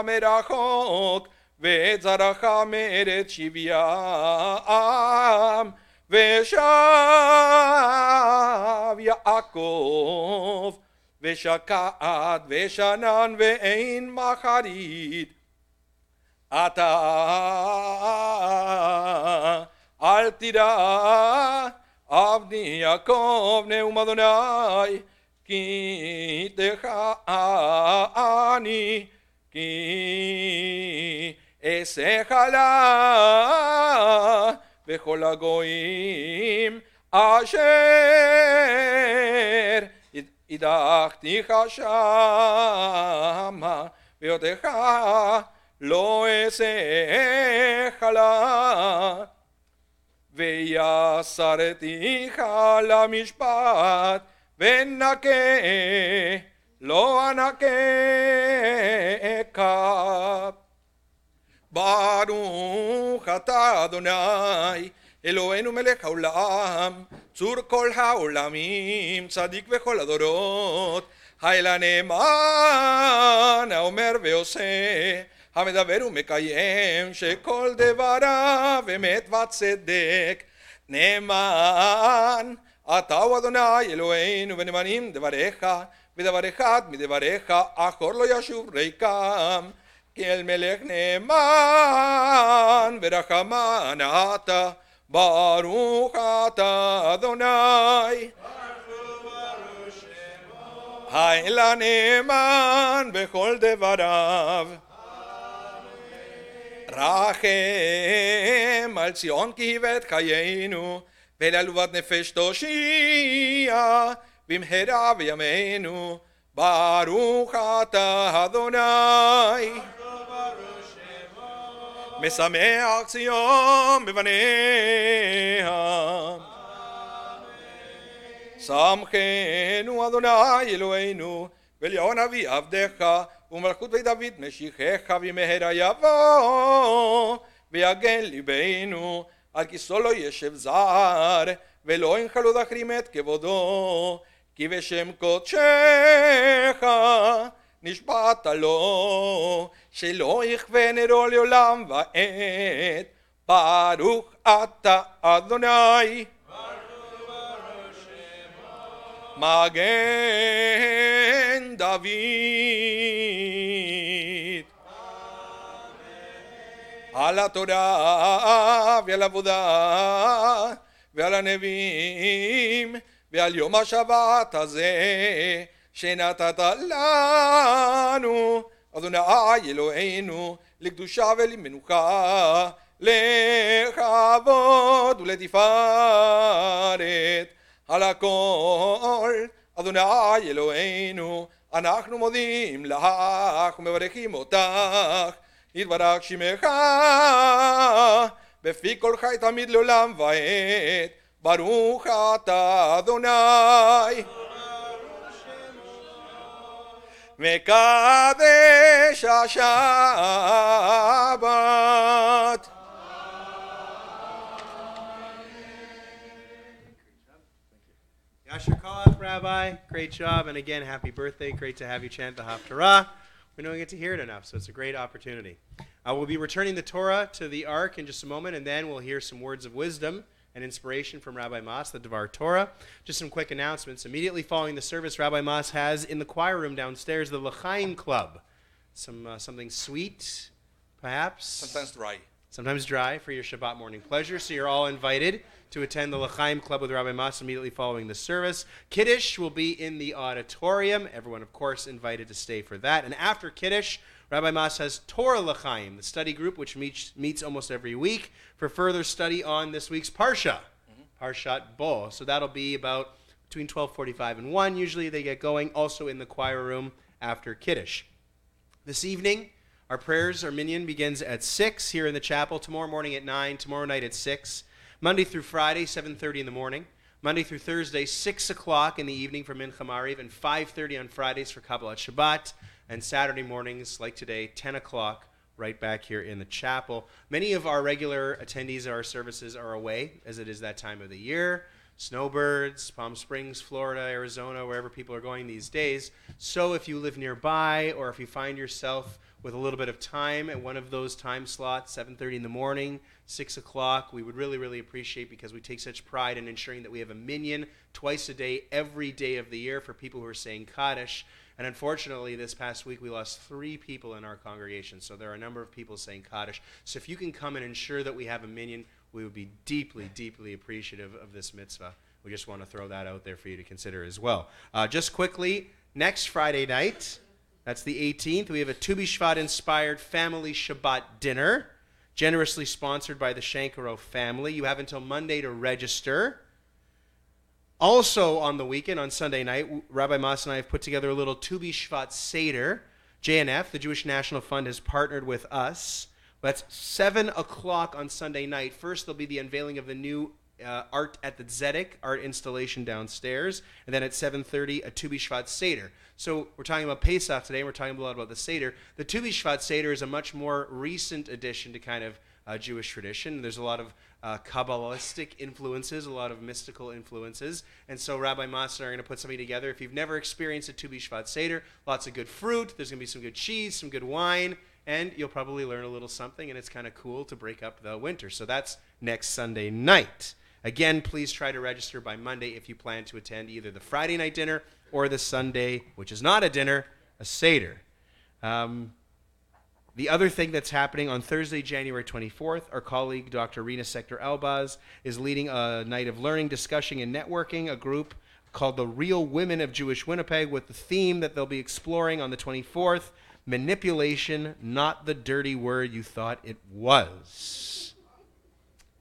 מרחוק, ואת זרעך מארץ שביים, ושב יעקב ושקד ושנן ואין מחרית. אתה אל תדע עבדי יעקב נאום אדוני, כי תחני, כי אעשך לה בכל הגויים אשר הדחתיך שמה, והיותך לא אעשך לה, ויסרתיך למשפט, ונקה לא אנקה. ברוך אתה אדוני אלוהינו מלך העולם, צור כל העולמים, צדיק בכל הדורות, האל הנאמן האומר ועושה, המדבר ומקיים, שכל דבריו אמת וצדק. נאמן אתה הוא אדוני אלוהינו, ונאמנים דבריך, ודבר אחד מדבריך אחור לא ישוב ריקם, כי אל מלך נאמן ורחמן אתה. ברוך אתה אדוני האל הנאמן בכל דבריו. רחם על ציון כי היבט חיינו, ולעלובת נפש תושיע, במהרה בימינו. ברוך אתה אדוני. משמח ציון בבניה. שמחנו אדוני אלוהינו, ולעון אבי עבדך, ומלכות בית דוד משיחך, במהרה יבוא, ויגן ליבנו, על כיסו לא ישב זר, ולא ינחלו אחרים את כבודו, כי בשם קודשך נשבעת לו, שלא יכבה נרו לעולם ועד. ברוך אתה אדוני. מגן דוד. על התורה ועל העבודה ועל הנביאים ועל יום השבת הזה שנתת לנו, אדוני אלוהינו, לקדושה ולמנוחה, לכבוד ולתפארת. על הכל, אדוני אלוהינו, אנחנו מודים לך ומברכים אותך. יתברך שמך בפי כל חי תמיד לעולם ועד. ברוך אתה אדוני. מקדש השבת. Yasher Koach, Rabbi. Great job. And again, happy birthday. Great to have you chant the Haftarah. We don't get to hear it enough, so it's a great opportunity. We'll be returning the Torah to the Ark in just a moment, and then we'll hear some words of wisdom and inspiration from Rabbi Mas, the Devar Torah. Just some quick announcements. Immediately following the service, Rabbi Mas has in the choir room downstairs the L'chaim Club. Something sweet, perhaps. Sometimes dry for your Shabbat morning pleasure. So you're all invited to attend the L'chaim Club with Rabbi Mas immediately following the service. Kiddush will be in the auditorium. Everyone, of course, invited to stay for that. And after Kiddush, Rabbi Mas has Torah L'chaim, the study group which meets almost every week for further study on this week's Parsha, Parshat Bo. So that'll be about between 12:45 and 1. Usually they get going, also in the choir room after Kiddush. This evening, our prayers, our Minyan begins at 6 here in the chapel, tomorrow morning at 9, tomorrow night at 6, Monday through Friday, 7:30 in the morning, Monday through Thursday, 6 o'clock in the evening for Mincha Mariv, and 5:30 on Fridays for Kabbalat Shabbat, and Saturday mornings, like today, 10 o'clock, right back here in the chapel. Many of our regular attendees of our services are away, as it is that time of the year. Snowbirds, Palm Springs, Florida, Arizona, wherever people are going these days. So if you live nearby, or if you find yourself with a little bit of time at one of those time slots, 7:30 in the morning, 6 o'clock, we would really, really appreciate, because we take such pride in ensuring that we have a minyan twice a day, every day of the year for people who are saying Kaddish. And unfortunately, this past week, we lost 3 people in our congregation. So there are a number of people saying Kaddish. So if you can come and ensure that we have a minyan, we would be deeply, deeply appreciative of this mitzvah. We just want to throw that out there for you to consider as well. Just quickly, next Friday night, that's the 18th, we have a Tu B'Shvat-inspired family Shabbat dinner, generously sponsored by the Shankaro family. You have until Monday to register. Also on the weekend, on Sunday night, Rabbi Mas and I have put together a little Tu B'Shvat Seder. JNF, the Jewish National Fund, has partnered with us. That's 7 o'clock on Sunday night. First, there'll be the unveiling of the new art at the Tzedek, art installation downstairs. And then at 7:30, a Tu B'Shvat Seder. So we're talking about Pesach today, and we're talking a lot about the Seder. The Tu B'Shvat Seder is a much more recent addition to kind of Jewish tradition. There's a lot of Kabbalistic influences, a lot of mystical influences. And so Rabbi Mas and I are going to put something together. If you've never experienced a Tu B'Shvat Seder, lots of good fruit. There's going to be some good cheese, some good wine. And you'll probably learn a little something, and it's kind of cool to break up the winter. So that's next Sunday night. Again, please try to register by Monday if you plan to attend either the Friday night dinner or the Sunday, which is not a dinner, a Seder. The other thing that's happening on Thursday, January 24th, our colleague, Dr. Rina Sector-Albaz, is leading a night of learning, discussion, and networking, a group called The Real Women of Jewish Winnipeg, with the theme that they'll be exploring on the 24th, Manipulation, Not the Dirty Word You Thought It Was.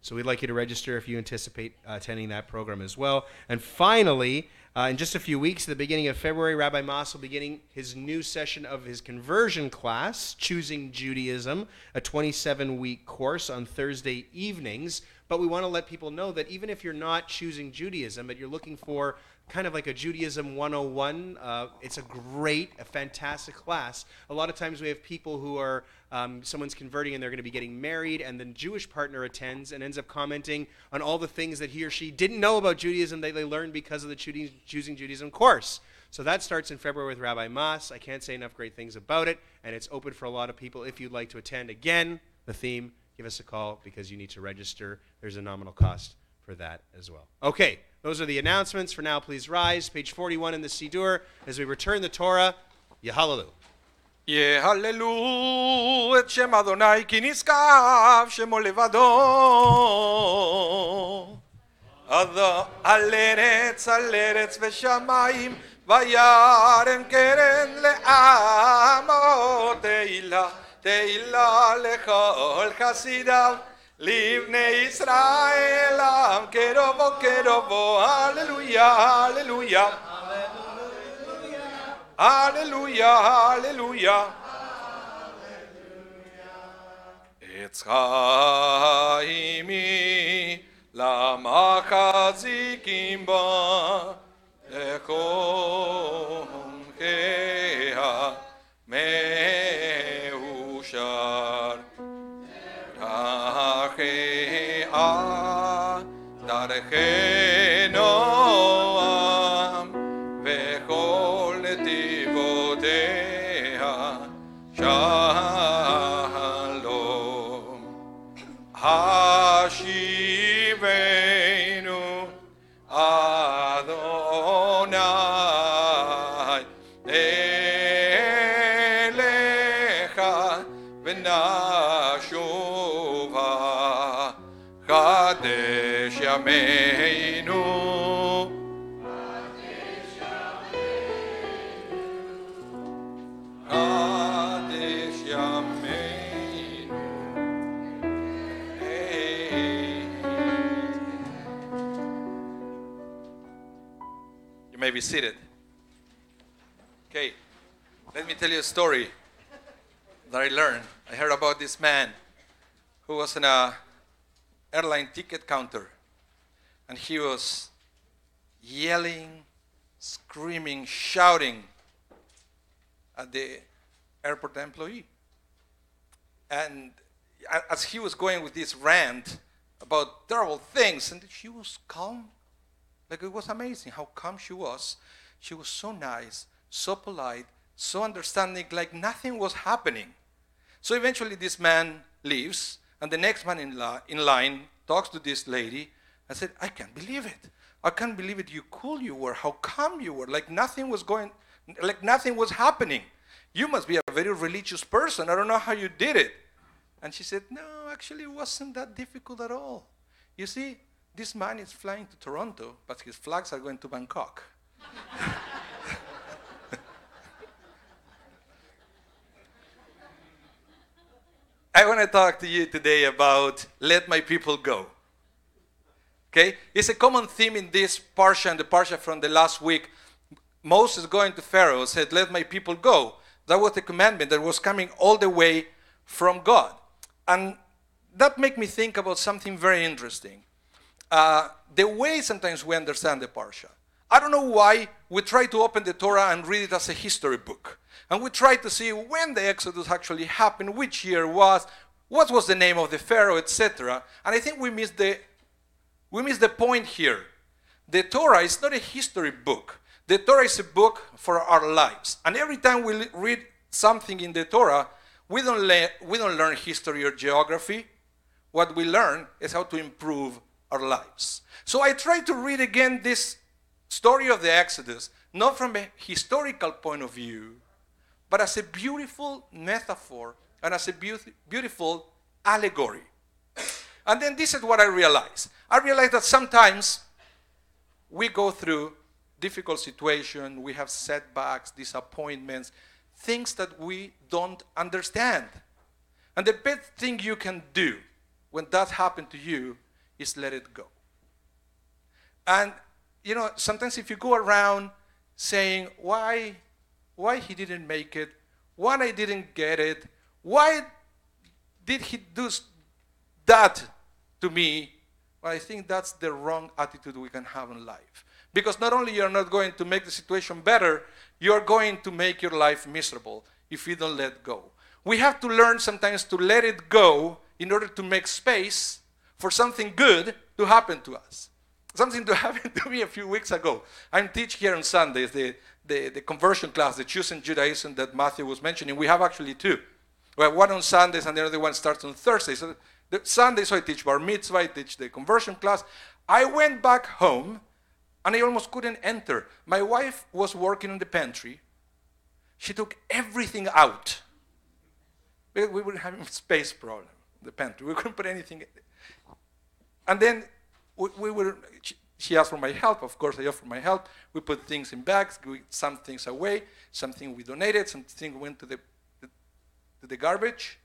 So we'd like you to register if you anticipate attending that program as well. And finally, in just a few weeks, at the beginning of February, Rabbi Moss will be beginning his new session of his conversion class, Choosing Judaism, a 27-week course on Thursday evenings. But we want to let people know that even if you're not choosing Judaism, but you're looking for kind of like a Judaism 101, it's a fantastic class. A lot of times we have people who are, someone's converting and they're going to be getting married, and the Jewish partner attends and ends up commenting on all the things that he or she didn't know about Judaism that they learned because of the Choosing Judaism course. So that starts in February with Rabbi Moss. I can't say enough great things about it, and it's open for a lot of people. If you'd like to attend, again, the theme, give us a call because you need to register. There's a nominal cost for that as well. Okay, those are the announcements. For now, please rise. Page 41 in the Siddur as we return the Torah. Yehalelu. יהללו את שם אדוני כי נשגב שמו לבדו. על ארץ ושמיים וירם קרן לעמו תהילה לכל חסידיו לבני ישראל עם קרובו הללויה הללויה הללויה הללויה עץ חיימי למחזיקים בה לחומכיה מאושר דרכי נועם וכל נתיבותיה שלום השיבנו אדוני אליך ונשובה חדש ימינו חדש ימינו You may be seated. Okay, let me tell you a story that I learned. I heard about this man who was in a airline ticket counter, and he was yelling, screaming, shouting at the airport employee. And as he was going with this rant about terrible things, and she was calm. Like, it was amazing how calm she was. She was so nice, so polite, so understanding, like nothing was happening. So eventually this man leaves, and the next man in line talks to this lady and said, I can't believe it. I can't believe it. You cool you were, how calm you were, like nothing was happening. You must be a very religious person. I don't know how you did it. And she said, no, actually it wasn't that difficult at all. You see, this man is flying to Toronto, but his flags are going to Bangkok. I want to talk to you today about let my people go. Okay? It's a common theme in this parsha and the parsha from the last week. Moses going to Pharaoh said, let my people go. That was the commandment that was coming all the way from God. And that made me think about something very interesting. The way sometimes we understand the parsha. I don't know why we try to open the Torah and read it as a history book. And we try to see when the Exodus actually happened, which year was, what was the name of the Pharaoh, etc. And I think we miss the point here. The Torah is not a history book. The Torah is a book for our lives. And every time we read something in the Torah, we don't learn history or geography. What we learn is how to improve our lives. So I try to read again this story of the Exodus, not from a historical point of view, but as a beautiful metaphor and as a beautiful allegory. And then this is what I realized. I realized that sometimes we go through difficult situations, we have setbacks, disappointments, things that we don't understand. And the best thing you can do when that happens to you is let it go. And, sometimes if you go around saying, why he didn't make it, why I didn't get it, why did he do that to me? Well, I think that's the wrong attitude we can have in life. Because not only you're not going to make the situation better, you're going to make your life miserable if you don't let go. We have to learn sometimes to let it go in order to make space for something good to happen to us. Something to happen to me a few weeks ago. I'm teaching here on Sundays, the conversion class, the Choosing Judaism that Matthew was mentioning. We have actually two. We have one on Sundays and the other one starts on Thursdays. So the Sundays I teach bar mitzvah, I teach the conversion class. I went back home and I almost couldn't enter. My wife was working in the pantry. She took everything out. We were having a space problem in the pantry. We couldn't put anything. And then she asked for my help. Of course, I offered my help. We put things in bags, some things away, something we donated, something went to the garbage.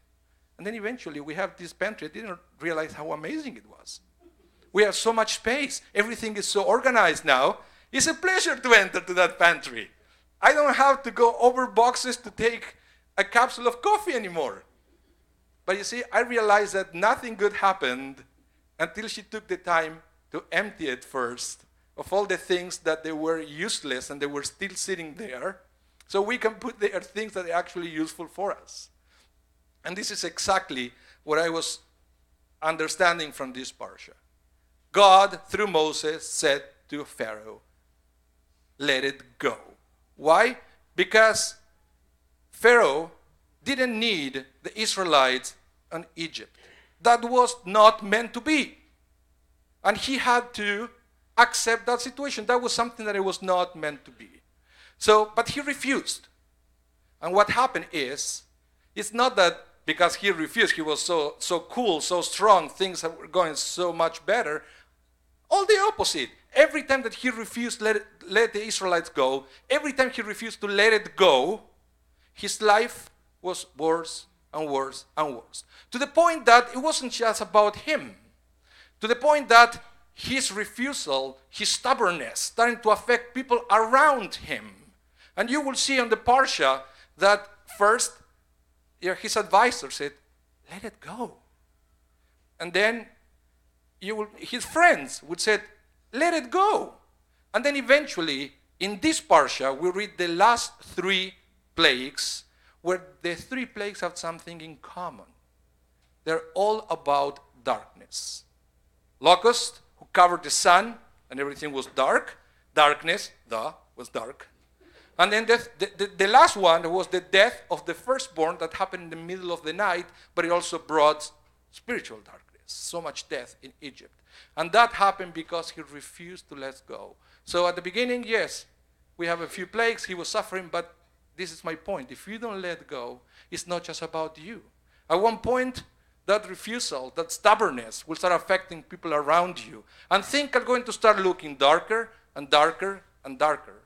And then eventually we have this pantry. I didn't realize how amazing it was. We have so much space. Everything is so organized now. It's a pleasure to enter to that pantry. I don't have to go over boxes to take a capsule of coffee anymore. But you see, I realized that nothing good happened until she took the time to empty it first of all the things that they were useless and they were still sitting there, so we can put there things that are actually useful for us. And this is exactly what I was understanding from this parsha. God, through Moses, said to Pharaoh, let it go. Why? Because Pharaoh didn't need the Israelites in Egypt. That was not meant to be. And he had to accept that situation. That was something that it was not meant to be. So, but he refused. And what happened is, it's not that because he refused, he was so cool, so strong, things were going so much better. All the opposite. Every time that he refused to let the Israelites go, every time he refused to let it go, his life was worse and worse and worse. To the point that it wasn't just about him. To the point that his refusal, his stubbornness, started to affect people around him. And you will see on the parsha that first his advisor said, let it go. And then his friends would say, let it go. And then eventually, in this parsha, we read the last three plagues, where the three plagues have something in common. They're all about darkness. Locust, who covered the sun, and everything was dark. Darkness, was dark. And then the last one was the death of the firstborn that happened in the middle of the night, but it also brought spiritual darkness. So much death in Egypt. And that happened because he refused to let go. So at the beginning, yes, we have a few plagues, he was suffering, but this is my point. If you don't let go, it's not just about you. At one point, that refusal, that stubbornness will start affecting people around you. And things are going to start looking darker and darker and darker.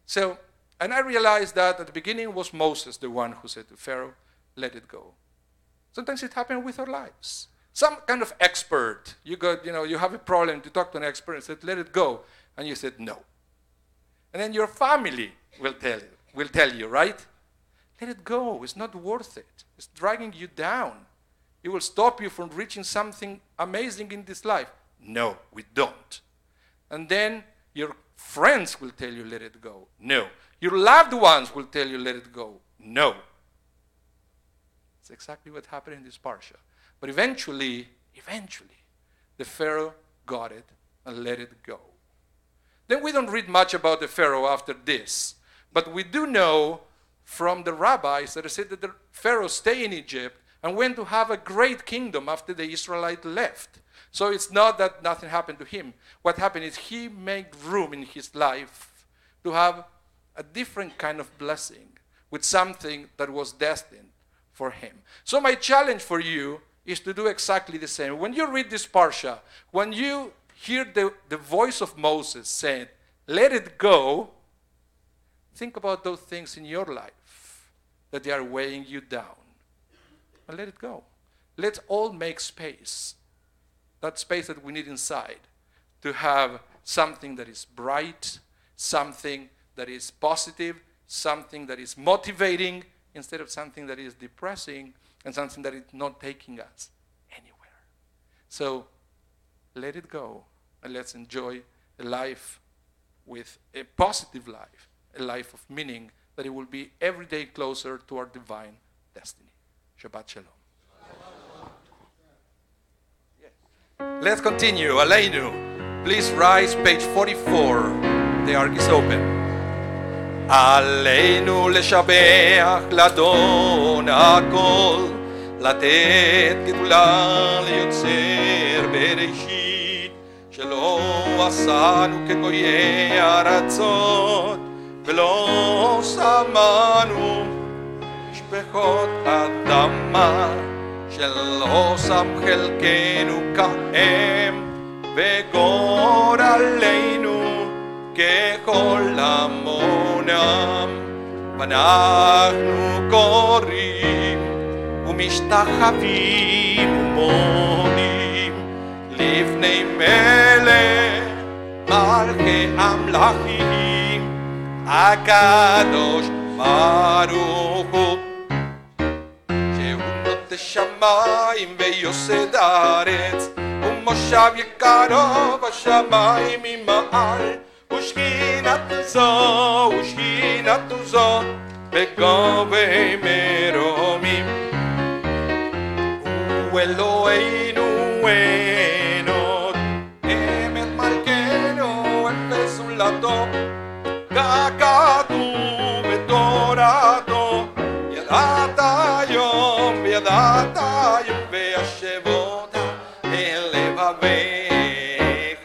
So, and I realized that at the beginning was Moses, the one who said to Pharaoh, let it go. Sometimes it happens with our lives. Some kind of expert, you have a problem, you talk to an expert and said, let it go. And you said, no. And then your family will tell you, right? Let it go, it's not worth it. It's dragging you down. It will stop you from reaching something amazing in this life. No, we don't. And then your friends will tell you, let it go. No. Your loved ones will tell you, let it go. No. It's exactly what happened in this parsha. But eventually, the Pharaoh got it and let it go. Then we don't read much about the Pharaoh after this. But we do know from the rabbis that it said that the Pharaoh stayed in Egypt and went to have a great kingdom after the Israelites left. So it's not that nothing happened to him. What happened is he made room in his life to have a different kind of blessing with something that was destined for him. So my challenge for you is to do exactly the same. When you read this parsha, when you hear the voice of Moses saying, let it go. Think about those things in your life that they are weighing you down. And let it go. Let's all make space. That space that we need inside to have something that is bright, something that is positive, something that is motivating instead of something that is depressing and something that is not taking us anywhere. So let it go and let's enjoy a life with a positive life, a life of meaning, that it will be every day closer to our divine destiny. Shabbat Shalom. Let's continue. Aleinu. Please rise, page 44. The ark is open. Aleinu leshabeach ladon hakol, לתת גדולה ליוצר בראשית, שלא עשנו כגויי ארצות, ולא שמנו משפחות אדמה, שלא שם חלקנו כאם, וגורלנו ככל המונם, ואנחנו קוראים ומשתחווים ומודים לפני מלך מלכי המלכים, הקדוש ברוך הוא, שהוא נוטה שמיים ויוסד הארץ, ומושב יקרו בשמיים ממעל, ושכינתו זו בגובי מרומים. אלוהינו עינות, אמת מלכנו את פסולתו, ככתוב בתורתו, ידעת היום וישבות אל לבביך,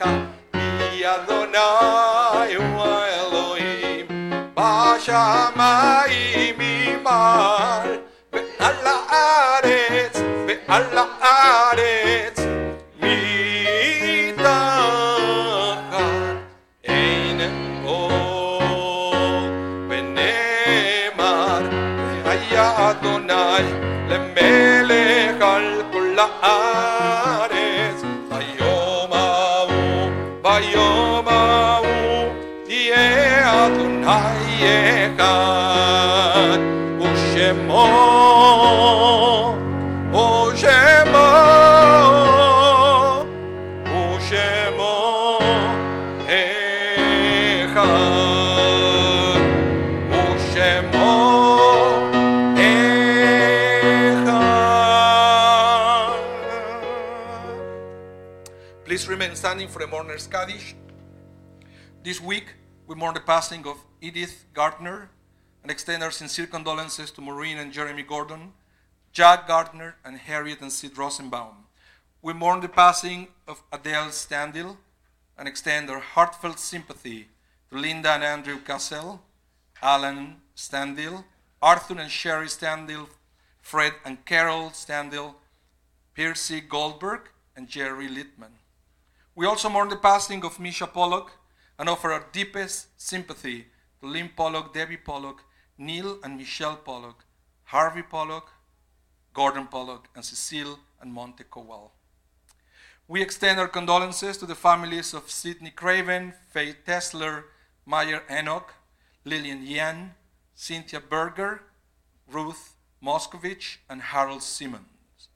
כי אדוני הוא האלוהים בשמיים ממעל ועל הארץ ועל הארץ מתחת אין עוד, ונאמר והיה אדוני למלך על כל הארץ, ביום ההוא תהיה אדוני אחד, ושמו Please remain standing for the mourner's Kaddish. This week, we mourn the passing of Edith Gardner and extend our sincere condolences to Maureen and Jeremy Gordon, Jack Gardner, and Harriet and Sid Rosenbaum. We mourn the passing of Adele Standill and extend our heartfelt sympathy to Linda and Andrew Cassell, Alan Standill, Arthur and Sherry Standill, Fred and Carol Standill, Percy Goldberg, and Jerry Littman. We also mourn the passing of Misha Pollock and offer our deepest sympathy to Lynn Pollock, Debbie Pollock, Neil and Michelle Pollock, Harvey Pollock, Gordon Pollock, and Cecile and Monte Cowell. We extend our condolences to the families of Sidney Craven, Faith Tesler, Meyer Enoch, Lillian Yan, Cynthia Berger, Ruth Moskovich, and Harold Simmons.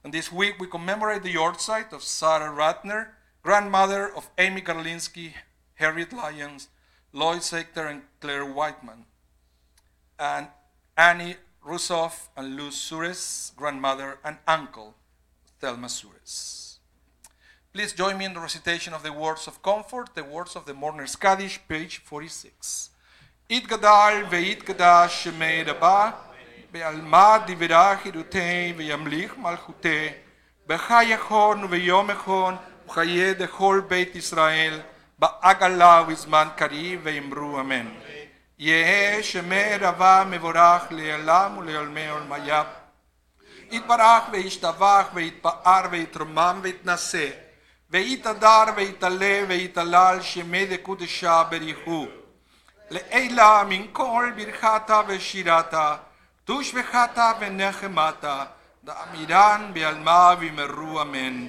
And this week we commemorate the yahrzeit of Sarah Ratner, grandmother of Amy Garlinsky, Harriet Lyons, Lloyd Sechter, and Claire Whiteman, and Annie Russoff and Luz Sures, grandmother and uncle of Thelma Sures. Please join me in the recitation of the words of comfort, the words of the mourner's Kaddish, page 46. Itgadal ve'itgadash shemei rabah, be'alma divirah hidutei ve'yamlich malchutei, b'chayachon ve'yomechon, בחיי דכל בית ישראל, בעגלה ובזמן קריב ואמרו אמן. יהא שמי רבה מבורך לעולם ולעולמי עולמיה. יתברך וישתבח ויתפאר ויתרומם ויתנשא, ויתהדר ויתעלה ויתהלל שמי דקודשה בריחו. לעילה מן כל ברכתה ושירתה, תושבחתה ונחמתה, דאמירן בעלמה וימרו אמן.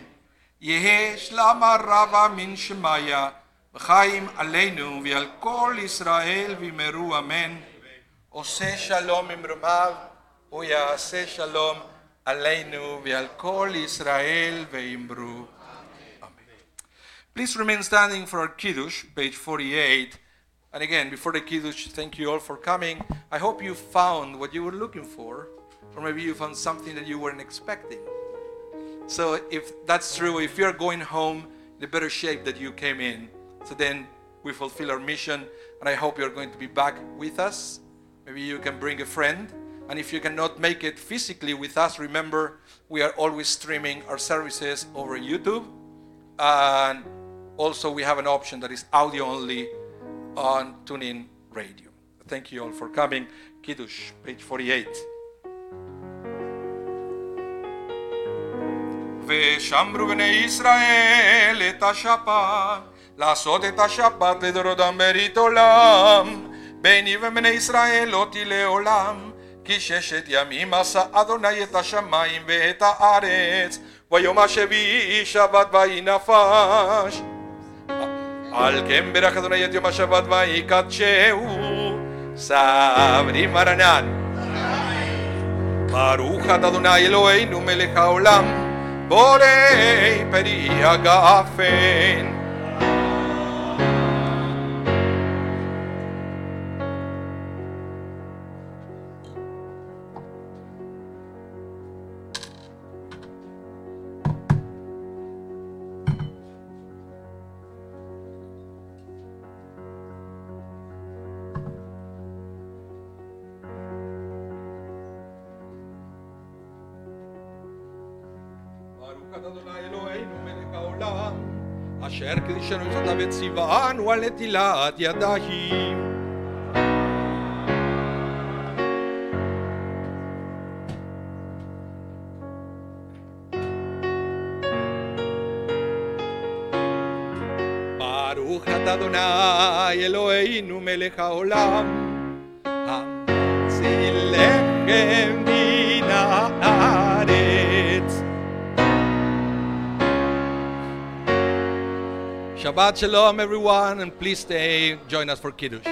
יהא שלמה רבה מן שמיה, וחיים עלינו ועל כל ישראל וימרו אמן. עושה שלום ממרומיו, הוא יעשה שלום עלינו ועל כל ישראל ויאמרו. Please remain standing for our Kiddush, page 48. And again, before the Kiddush, thank you all for coming. I hope you found what you were looking for, or maybe you found something that you weren't expecting. So if that's true, if you're going home in a better shape that you came in, so then we fulfill our mission, and I hope you're going to be back with us. Maybe you can bring a friend. And if you cannot make it physically with us, remember, we are always streaming our services over YouTube. And also we have an option that is audio only on TuneIn Radio. Thank you all for coming. Kiddush, page 48. ושמרו בני ישראל את השבת, לעשות את השבת לדורותם ברית עולם. ביני ובני ישראל לא לעולם, כי 6 ימים עשה אדוני את השמיים ואת הארץ, ויום השביעי שבת ויהי נפש. על כן ברך אדוני את יום השבת ויקדשהו. סברי מרנן. ברוך אתה אדוני אלוהינו מלך העולם, בורא פרי הגפן. אשר קדישנו יסודה וציוונו על נטילת ידיים. ברוך אתה אדוני אלוהינו מלך העולם, המציל לחם מן הארץ. Shabbat Shalom, everyone, and please stay, join us for Kiddush.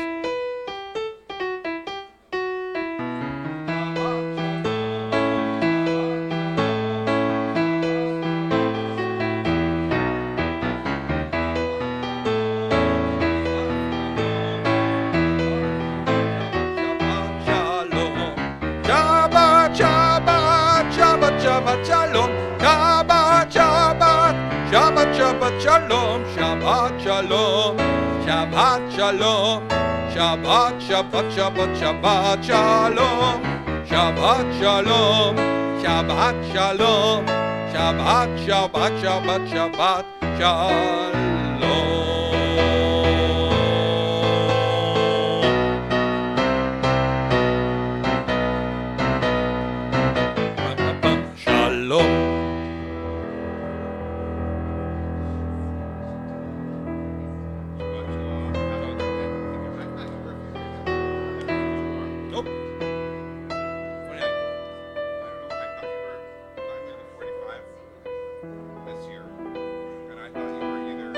Shabbat Shalom, Shabbat Shalom, Shabbat Shalom, Shabbat Shabbat Shabbat Shabbat Shalom, Shabbat Shalom, Shabbat Shalom, Shabbat Shabbat Shabbat Shabbat Shalom. This year, and I thought you were either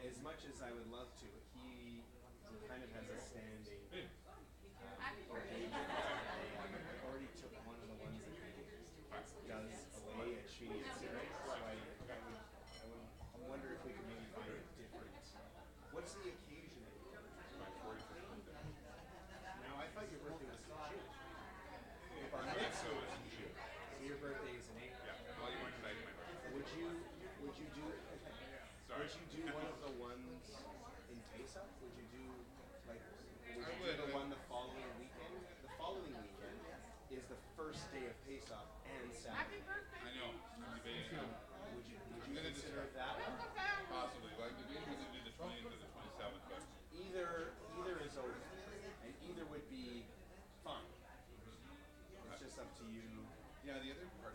as much as I would love to, he kind of has a standing occasion. I already took one of the ones that he does away at Shmini Atzeret, so I wonder if we could maybe find a different. What's the occasion that you covered? Now, I thought your birthday was in June. Your bar mitzvah was in June. So your birthday is in April. Yeah. Well, you want to tonight, my birthday. Would you do one of the ones in Pesach? Would you do like do the one the following weekend? The following weekend is the first day of Pesach and Saturday. I know. I'm debating now. Would you consider that one? Possibly. Like, we usually do the 20th or the 27th, but Either is okay, and either would be fine. It's just up to you. yeah, the other part